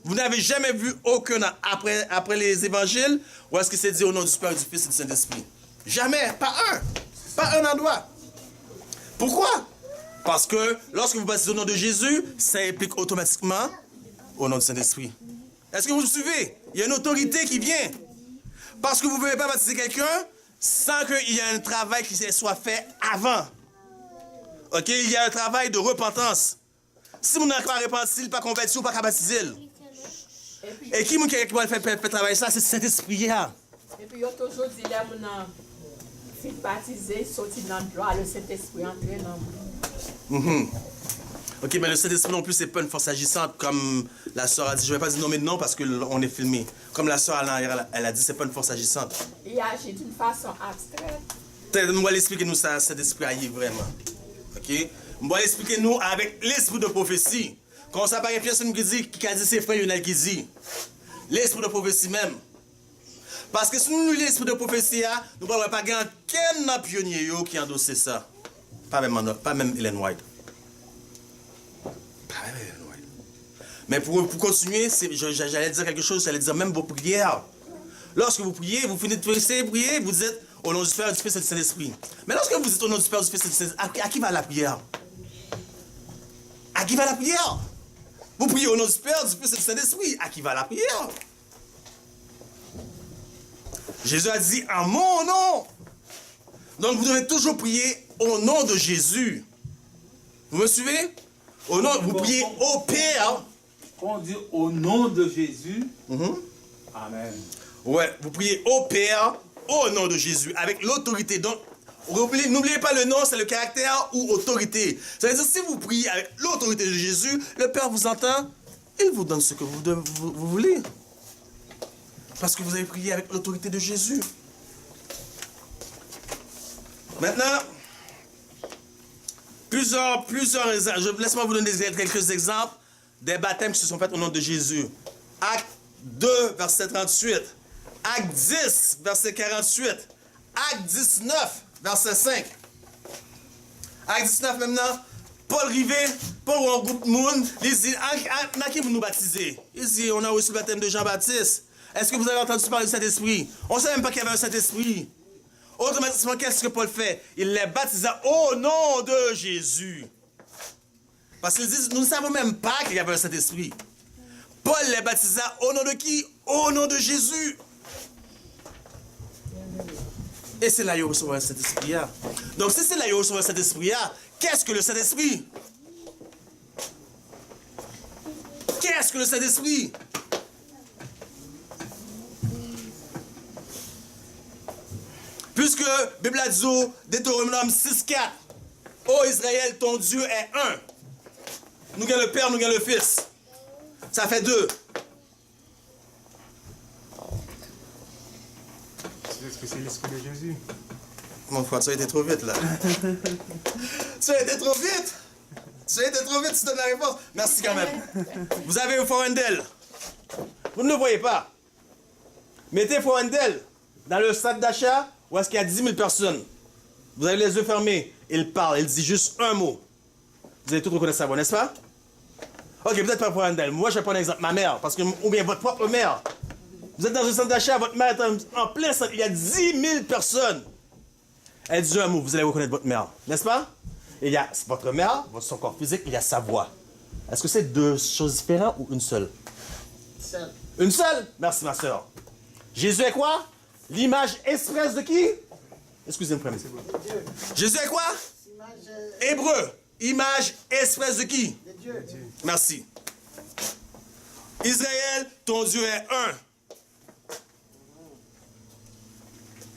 Vous n'avez jamais vu aucun après les évangiles où est-ce que c'est dit au nom du Père, du Fils et du Saint-Esprit. Jamais, pas un. Pas un endroit. Pourquoi? Parce que lorsque vous baptisez au nom de Jésus, ça implique automatiquement au nom du Saint-Esprit. Est-ce que vous suivez? Il y a une autorité qui vient. Parce que vous ne pouvez pas baptiser quelqu'un sans qu'il y ait un travail qui soit fait avant. Ok? Il y a un travail de repentance. Si vous n'avez pas repenti, il n'est pas converti, vous ne pouvez pas baptiser. Et qui va faire travailler ça? C'est cet esprit-là. Et puis, il y a toujours dit, là, si baptisé, sorti dans le droit, le Saint-Esprit entrer dans le Ok, mais le Saint-Esprit non plus, c'est pas une force agissante comme la sœur a dit. Je ne vais pas dire nommer de nom parce qu'on est filmé. Comme la sœur elle a dit, c'est pas une force agissante. Il agit d'une façon abstraite. Moi, expliquez-nous ça, cet esprit agit vraiment. Ok? Moi, expliquez-nous avec l'esprit de prophétie. Quand ça paraît personne qui dit ses frères, il y en a qui dit. L'esprit de prophétie même. Parce que si nous lisons l'esprit de prophétie, nous ne pouvons pas gagner aucun pionnier qui a endossé ça. Pas même Ellen White. Mais pour continuer, j'allais dire quelque chose, j'allais dire même vos prières. Lorsque vous priez, vous finissez de prier, vous dites au nom du Père, du Fils et du Saint-Esprit. Mais lorsque vous dites au nom du Père, du Fils et du Saint-Esprit, à qui va la prière? À qui va la prière? Vous priez au nom du Père, du Fils et du Saint-Esprit. À qui va la prière? Jésus a dit en mon nom. Donc vous devez toujours prier au nom de Jésus. Vous me suivez? Au nom, vous priez au Père quand on dit au nom de Jésus, Mhm. Amen. Ouais, vous priez au Père, au nom de Jésus, avec l'autorité. Donc, n'oubliez pas le nom, c'est le caractère ou autorité. Ça veut dire, si vous priez avec l'autorité de Jésus, le Père vous entend, il vous donne ce que vous voulez. Parce que vous avez prié avec l'autorité de Jésus. Maintenant, laissez-moi vous donner quelques exemples des baptêmes qui se sont faits au nom de Jésus. Acte 2, verset 38. Acte 10, verset 48. Acte 19, verset 5. Acte 19 maintenant, Paul Rivet, Paul ou un groupe de monde, il dit, à qui vous nous baptisez? Il dit, on a reçu le baptême de Jean-Baptiste. Est-ce que vous avez entendu parler du Saint-Esprit? On ne savait même pas qu'il y avait un Saint-Esprit. Automatiquement, qu'est-ce que Paul fait? Il les baptisa au nom de Jésus. Parce qu'ils disent, nous ne savons même pas qu'il y avait un Saint-Esprit. Paul les baptisa au nom de qui? Au nom de Jésus. Et c'est là qu'il reçoit le Saint-Esprit. Donc si c'est là qu'il reçoit le Saint-Esprit, qu'est-ce que le Saint-Esprit? Qu'est-ce que le Saint-Esprit? Puisque Bible a dit, Deutéronome 6,4, ô Israël, ton Dieu est un. Nous avons le Père, nous avons le Fils. Ça fait deux. Est-ce que c'est l'Esprit de Jésus? Mon frère, tu as été trop vite là. Tu as été trop vite. Tu as été trop vite, tu donnes la réponse. Merci quand même. Vous avez un Forendel. Vous ne le voyez pas. Mettez Forendel dans le stade d'achat où est-ce qu'il y a 10 000 personnes. Vous avez les yeux fermés. Il parle, il dit juste un mot. Vous allez tout reconnaître sa voix, n'est-ce pas? Ok, peut-être pas Forendel. Moi, je vais prendre un exemple. Ma mère, parce que, ou bien votre propre mère. Vous êtes dans un centre d'achat, votre mère est en plein centre, il y a 10 000 personnes. Elle dit un mot, vous allez reconnaître votre mère, n'est-ce pas? Et il y a votre mère, son corps physique, il y a sa voix. Est-ce que c'est deux choses différentes ou une seule? Seul. Une seule? Merci ma soeur. Jésus est quoi? L'image expresse de qui? Excusez-moi, frère. Jésus est quoi? Image Hébreu. Image expresse de qui? de Dieu. Merci. Israël, ton Dieu est un.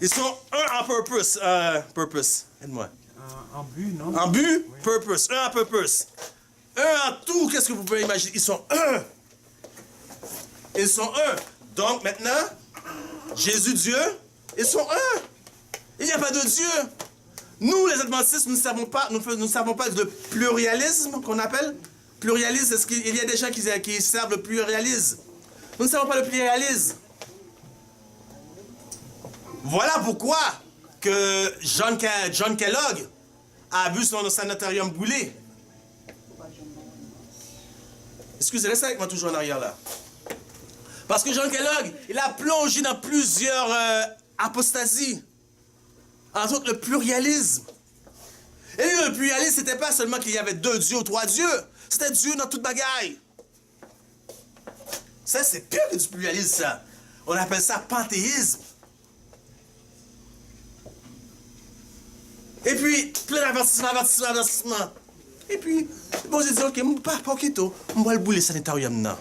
Ils sont un en purpose. Purpose. Aide-moi. En but, non? En but, purpose. Un en purpose. Un en tout. Qu'est-ce que vous pouvez imaginer? Ils sont un. Ils sont un. Donc maintenant, Jésus Dieu, ils sont un. Il n'y a pas de Dieu. Nous, les adventistes, nous ne savons pas de pluralisme qu'on appelle. Pluralisme, est-ce qu'il y a des gens qui servent le pluralisme? Nous ne savons pas le pluralisme. Voilà pourquoi que John Kellogg a vu son sanatorium brûler. Excusez, restez avec moi toujours en arrière là. Parce que John Kellogg, il a plongé dans plusieurs apostasies. Entre autres, le pluralisme. Et lui, le pluralisme, c'était pas seulement qu'il y avait 2 dieux ou 3 dieux. C'était Dieu dans toute bagaille. Ça, c'est pire que du pluralisme, ça. On appelle ça panthéisme. Et puis, plein d'avertissement. Et puis, bon, j'ai dit, ok, pas ok, on va le brûler, sanatorium, non.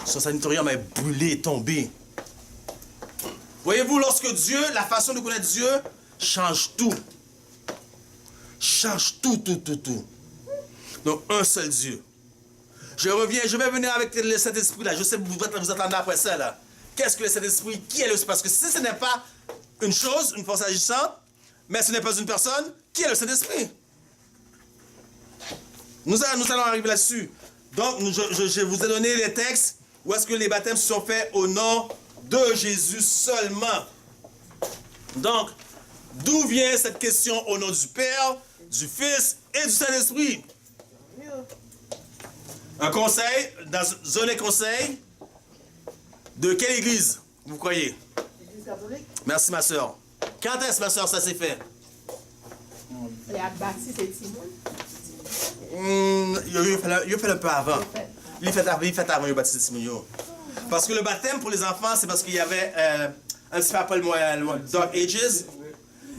Son sanatorium est brûlé, tombé. Voyez-vous, lorsque Dieu, la façon de connaître Dieu, change tout. Change tout. Donc, un seul Dieu. Je vais venir avec le Saint-Esprit, là. Je sais que vous attendez après ça, là. Qu'est-ce que le Saint-Esprit? Qui est le Saint-Esprit? Parce que si ce n'est pas une chose, une force agissante, mais ce n'est pas une personne, qui est le Saint-Esprit? Nous allons arriver là-dessus. Donc, je vous ai donné les textes où est-ce que les baptêmes se sont faits au nom de Jésus seulement. Donc, d'où vient cette question au nom du Père, du Fils et du Saint-Esprit? Un conseil, donner conseil de quelle église, vous croyez? L'église catholique. Merci ma soeur. Quand est-ce, ma soeur, ça s'est fait? Les Baptistes et Timon. Il fait un peu avant. Il fait avant le baptême de Timon. Parce que le baptême pour les enfants, c'est parce qu'il y avait un petit peu après le Dark Ages,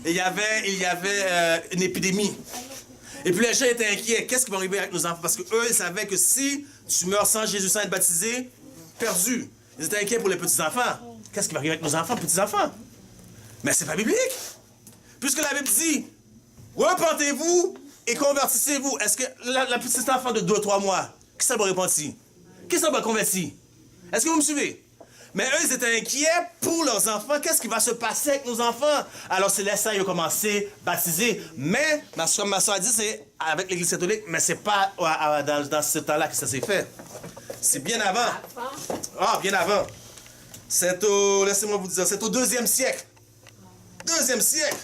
et il y avait une épidémie. Et puis les gens étaient inquiets. Qu'est-ce qui va arriver avec nos enfants? Parce qu'eux, ils savaient que si tu meurs sans Jésus, sans être baptisé, perdu. Ils étaient inquiets pour les petits-enfants. Qu'est-ce qui va arriver avec nos enfants, petits-enfants? Mais c'est pas biblique. Puisque la Bible dit, repentez-vous et convertissez-vous. Est-ce que la petite enfant de 2 ou 3 mois, qui ça va repentir? Qui ça va convertir? Est-ce que vous me suivez? Mais eux, ils étaient inquiets pour leurs enfants. Qu'est-ce qui va se passer avec nos enfants? Alors, c'est là ça, ils ont commencé à baptiser. Mais, comme ma soeur a dit, c'est avec l'Église catholique, mais c'est pas dans ce temps-là que ça s'est fait. C'est bien avant. Ah, bien avant. C'est au, laissez-moi vous dire, c'est au 2e siècle. 2e siècle.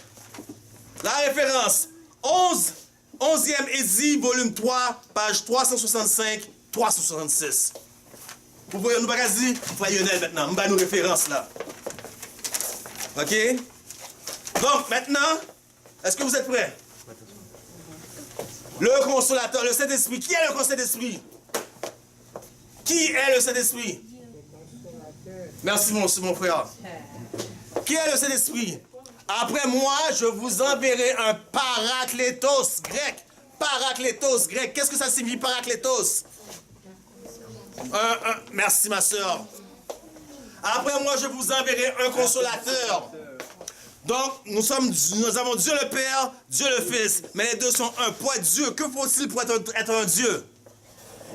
La référence, 11e édit, volume 3, page 365-366. Vous voyez, nous pas dire, Lionel maintenant, nous avons nos références là. OK? Donc, maintenant, est-ce que vous êtes prêts? Le consolateur, le Saint-Esprit. Qui est le Saint-Esprit? Qui est le Saint-Esprit? Merci, mon frère. Qui est le Saint-Esprit? Après moi, je vous enverrai un paraklétos grec. Paraklétos grec. Qu'est-ce que ça signifie, paraklétos? Merci, ma soeur. Après moi, je vous enverrai un consolateur. Donc, nous avons Dieu le Père, Dieu le Fils. Mais les deux sont un. Pour être Dieu, que faut-il pour être un Dieu?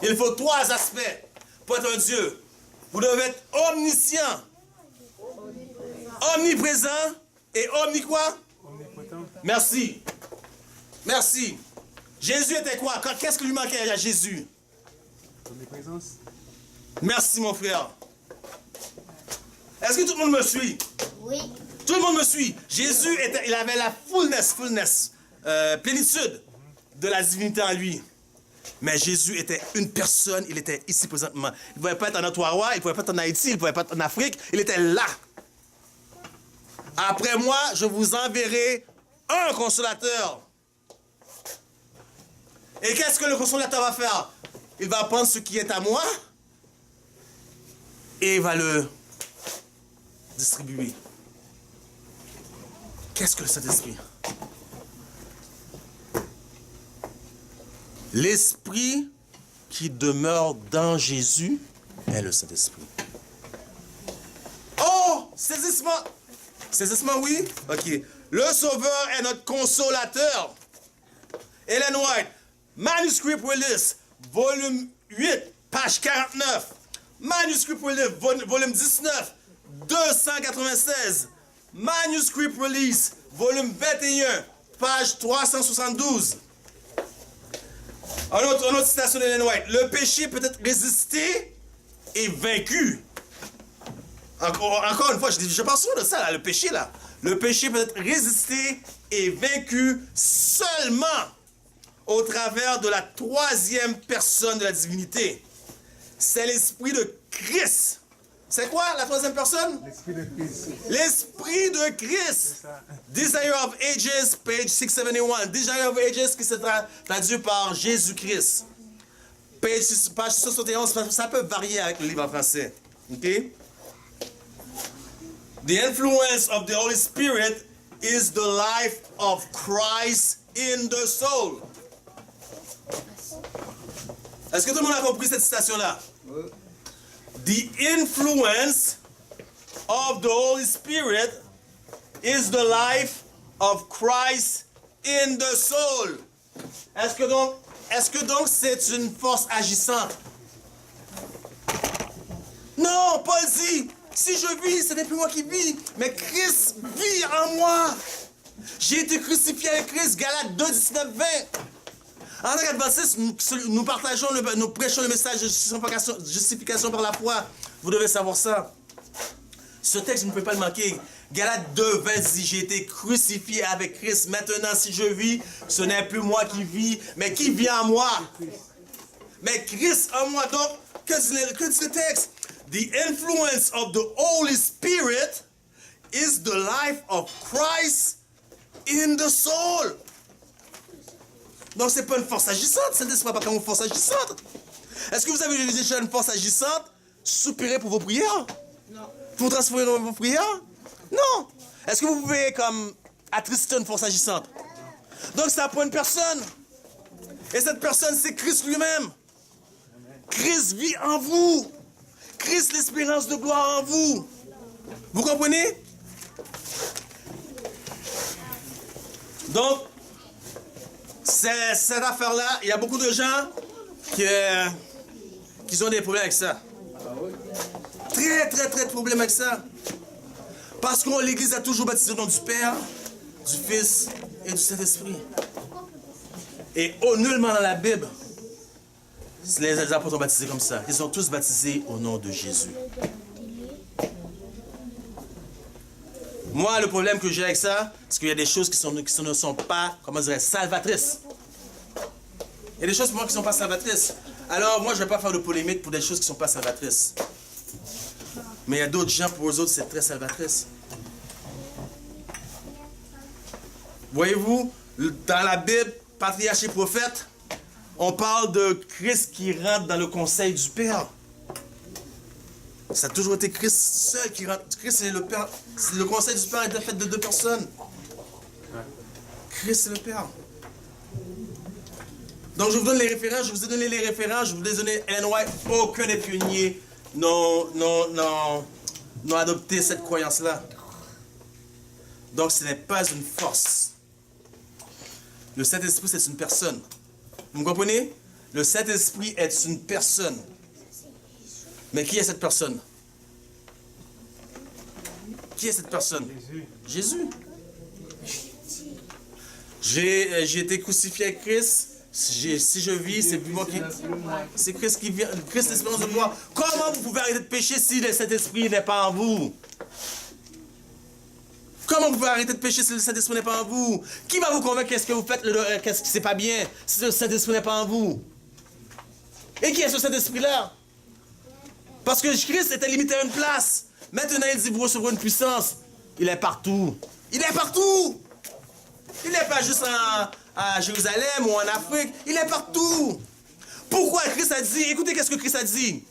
Il faut 3 aspects pour être un Dieu. Vous devez être omniscient, omniprésent et quoi? Omnipotent. Merci. Merci. Jésus était quoi? Qu'est-ce qui lui manquait à Jésus? Omniprésence. Merci, mon frère. Est-ce que tout le monde me suit? Oui. Tout le monde me suit. Jésus, il avait la plénitude de la divinité en lui. Mais Jésus était une personne, il était ici présentement. Il ne pouvait pas être en Ottawa, il ne pouvait pas être en Haïti, il ne pouvait pas être en Afrique, il était là. Après moi, je vous enverrai un consolateur. Et qu'est-ce que le consolateur va faire? Il va prendre ce qui est à moi et il va le distribuer. Qu'est-ce que le Saint-Esprit? L'Esprit qui demeure dans Jésus est le Saint-Esprit. Oh! Saisissement! Saisissement, oui? OK. Le Sauveur est notre consolateur. Ellen White, Manuscript Release, volume 8, page 49. Manuscript Release, volume 19, 296. Manuscript Release, volume 21, page 372. Une autre citation d'Ellen White. Le péché peut être résisté et vaincu. Encore une fois, je parle souvent de ça, là, le péché, là. Le péché peut être résisté et vaincu seulement au travers de la 3e personne de la divinité. C'est l'Esprit de Christ. C'est quoi la 3e personne? L'Esprit de Christ. L'Esprit de Christ. Desire of Ages, page 671. Desire of Ages qui se traduit par Jésus-Christ. Page 71, ça peut varier avec le livre en français. OK? The influence of the Holy Spirit is the life of Christ in the soul. Est-ce que tout le monde a compris cette citation-là? The influence of the Holy Spirit is the life of Christ in the soul. Est-ce que donc c'est une force agissante? Non, Paul dit, si je vis, ce n'est plus moi qui vis, mais Christ vit en moi. J'ai été crucifié avec Christ, Galates 2, 19, 20. En tant qu'adventistes, nous prêchons le message de justification par la foi. Vous devez savoir ça. Ce texte, vous ne pouvez pas le manquer. Galates 2, 20 dit, j'ai été crucifié avec Christ. Maintenant, si je vis, ce n'est plus moi qui vis, mais qui vit en moi. Mais Christ en moi. Donc, que dit le texte? The influence of the Holy Spirit is the life of Christ in the soul. Donc, ce n'est pas une force agissante. Ce n'est pas comme une force agissante. Est-ce que vous avez déjà une force agissante? Soupirer pour vos prières? Non. Pour transformer vos prières? Non. Est-ce que vous pouvez comme attrister une force agissante? Donc, ça prend une personne. Et cette personne, c'est Christ lui-même. Christ vit en vous. Christ, l'espérance de gloire en vous. Vous comprenez? Donc, cette affaire-là, il y a beaucoup de gens qui ont des problèmes avec ça. Très de problèmes avec ça. Parce que l'Église a toujours baptisé au nom du Père, du Fils et du Saint-Esprit. Et nullement dans la Bible, les apôtres ont baptisé comme ça. Ils ont tous baptisé au nom de Jésus. Moi, le problème que j'ai avec ça, c'est qu'il y a des choses qui ne sont pas, comment dirais, salvatrices. Il y a des choses pour moi qui ne sont pas salvatrices. Alors, moi, je ne vais pas faire de polémique pour des choses qui ne sont pas salvatrices. Mais il y a d'autres gens, pour eux autres, c'est très salvatrice. Voyez-vous, dans la Bible, patriarche et prophète, on parle de Christ qui rentre dans le conseil du Père. Ça a toujours été Christ seul qui rentre. Christ, c'est le Père. Le conseil du Père est fait de deux personnes. Christ, c'est le Père. Donc, je vous donne les références. Je vous ai donné les références. Je vous ai donné Ellen White. Aucun des pionniers n'ont adopté cette croyance-là. Donc, ce n'est pas une force. Le Saint-Esprit, c'est une personne. Vous me comprenez? Le Saint-Esprit est une personne. Mais qui est cette personne? Qui est cette personne? Jésus. J'ai été crucifié avec Christ. Si je vis, c'est plus moi qui... C'est Christ qui vient. Christ, l'espérance de gloire. Comment vous pouvez arrêter de pécher si le Saint-Esprit n'est pas en vous? Comment vous pouvez arrêter de pécher si le Saint-Esprit n'est pas en vous? Qui va vous convaincre qu'est-ce que vous faites, qu'est-ce qui c'est pas bien, si le Saint-Esprit n'est pas en vous? Et qui est ce Saint-Esprit-là? Parce que Christ était limité à une place. Maintenant, il dit, vous recevrez une puissance. Il est partout. Il est partout. Il n'est pas juste à Jérusalem ou en Afrique. Il est partout. Pourquoi Christ a dit, écoutez qu'est-ce que Christ a dit.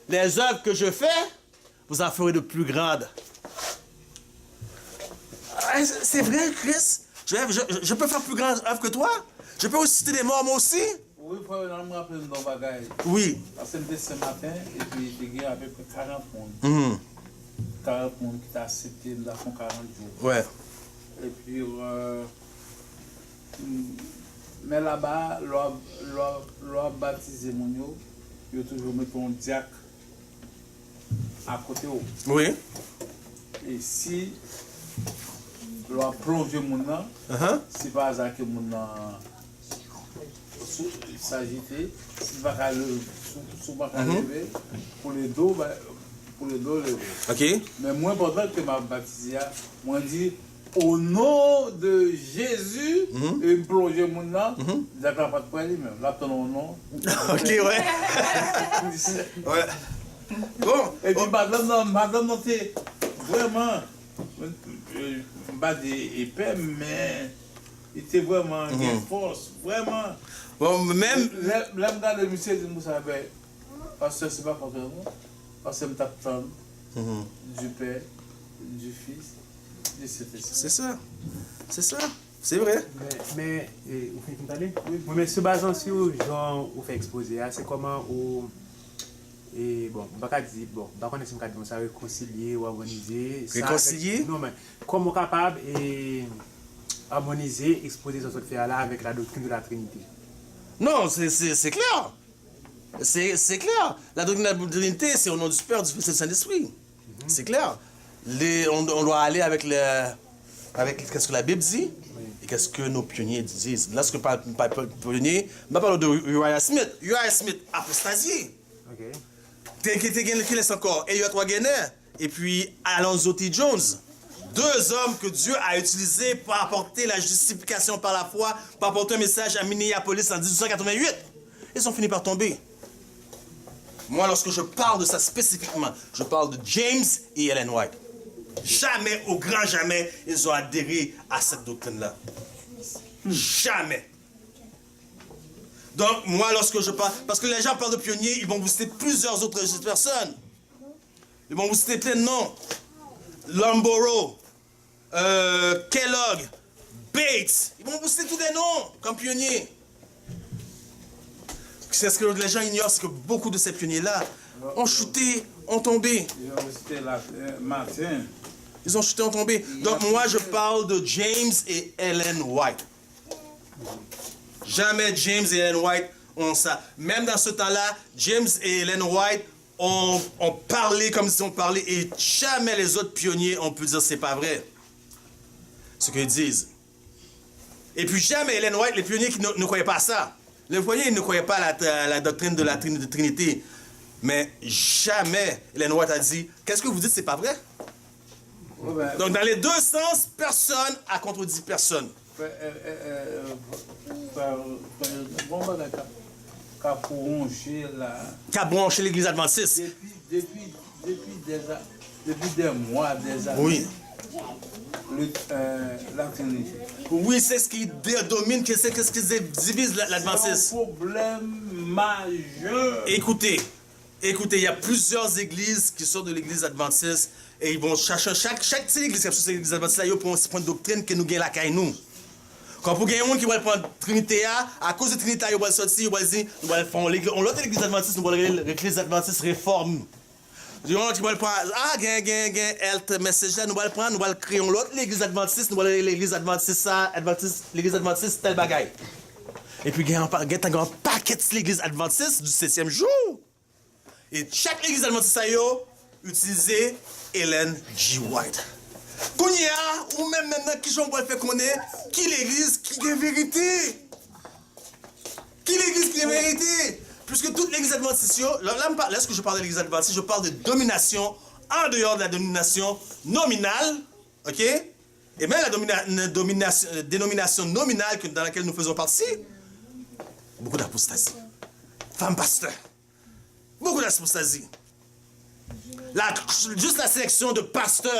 Les œuvres que je fais, vous en ferez de plus grandes. C'est vrai, Christ. Je peux faire plus grande œuvre que toi. Je peux ressusciter des morts, moi aussi. Oui, il faut me rappeler de bagaille. Oui. Parce que c'était ce matin, et puis il y a à peu près 40 personnes. 40 personnes qui t'ont accepté de la fond 40 jours. Ouais. Et puis, mais là-bas, l'on baptisé mon yo, il y a toujours mis un diacre à côté. Oui. Et si l'on a plongé mon nom, c'est pas hasard que mon nom s'agiter, s'il va lever, pour les dos lever. OK. Mais moins important que ma baptisé, moi dit au nom de Jésus, et me plonger mon nom, d'accord, pas de problème, là ton nom. OK, ouais. Ouais. Bon. Et puis madame, c'est vraiment, pas épais, mais il était vraiment une force, vraiment. Bon, même. L'homme dans le musée de Moussa, parce que c'est pas contre moi, parce que je me du Père, du Fils, du Saint-Esprit. C'est ça. C'est ça. C'est vrai. Mais vous finissez d'aller? Oui, mais se basant sur genre vous fait exposer, c'est comment vous et bon, on va si ça réconcilier ou harmoniser. Réconcilier? Non, mais comment capable et harmoniser, exposer ce fait là avec la doctrine de la Trinité? Non, c'est clair. C'est clair. La doctrine de la Trinité, c'est au nom du Père, du Fils et du Saint-Esprit. C'est clair. On doit aller avec qu'est-ce que la Bible dit et qu'est-ce que nos pionniers disent. Là, ce que parle pionnier, je parle de Uriah Smith. Uriah Smith, apostasié. OK. Qui laisse encore Elliot Wagner et puis Alonzo T. Jones. Deux hommes que Dieu a utilisés pour apporter la justification par la foi, pour apporter un message à Minneapolis en 1888. Ils ont fini par tomber. Moi, lorsque je parle de ça spécifiquement, je parle de James et Ellen White. Jamais, au grand jamais, ils ont adhéré à cette doctrine-là. Jamais. Donc, moi, lorsque je parle... Parce que les gens parlent de pionniers, ils vont vous citer plusieurs autres personnes. Ils vont vous citer plein de noms. Lomboro, Kellogg, Bates. Ils vont vous citer tous des noms comme pionniers. c'est ce que les gens ignorent, c'est que beaucoup de ces pionniers-là ont chuté, ont tombé. C'était Martin. Ils ont chuté, ont tombé. Donc moi, je parle de James et Ellen White. Jamais James et Ellen White ont ça. Même dans ce temps-là, James et Ellen White ont parlé comme ils ont parlé et jamais les autres pionniers ont pu dire c'est pas vrai. Ce qu'ils disent. Et puis jamais Ellen White, les pionniers qui ne croyaient pas à ça. Les pionniers ils ne croyaient pas à la doctrine de la Trinité. Mais jamais Ellen White a dit, qu'est-ce que vous dites, c'est pas vrai? Donc dans les deux sens, personne a contredit personne. Qu'a branché l'église adventiste. Depuis des mois, des années. Oui. La Trinité. Oui, c'est ce qui domine, c'est ce qui divise l'adventiste. C'est un problème majeur. Écoutez, il y a plusieurs églises qui sortent de l'église adventiste et ils vont chercher chaque église qui est l'église adventiste, là, ils vont prendre une doctrine que nous gagnons la caille nous. Quand pour gagner un monde qui va prendre Trinité à cause de Trinité, ils vont sortir, ils vont dire, nous allons faire l'église adventiste, nous allons l'église adventiste réforme. Du moment qui va prendre, health message là, nous allons prendre, nous allons créer l'autre l'église adventiste, nous allons l'église adventiste ça, l'église adventiste tel bagaille. Et puis il y a un paquet de l'église adventiste du 7e jour. Et chaque église adventiste a utilisé Ellen G. White. Kounia, ou même maintenant qui j'en vois faire connaître, qui l'église qui est vérité. Qui l'église qui est vérité. Puisque toute l'église adventiste, lorsque je parle de l'église adventiste, je parle de domination en dehors de la domination nominale, ok? Et même la dénomination nominale dans laquelle nous faisons partie. Beaucoup d'apostasie. Femmes pasteurs. Beaucoup d'apostasie. Juste la sélection de pasteurs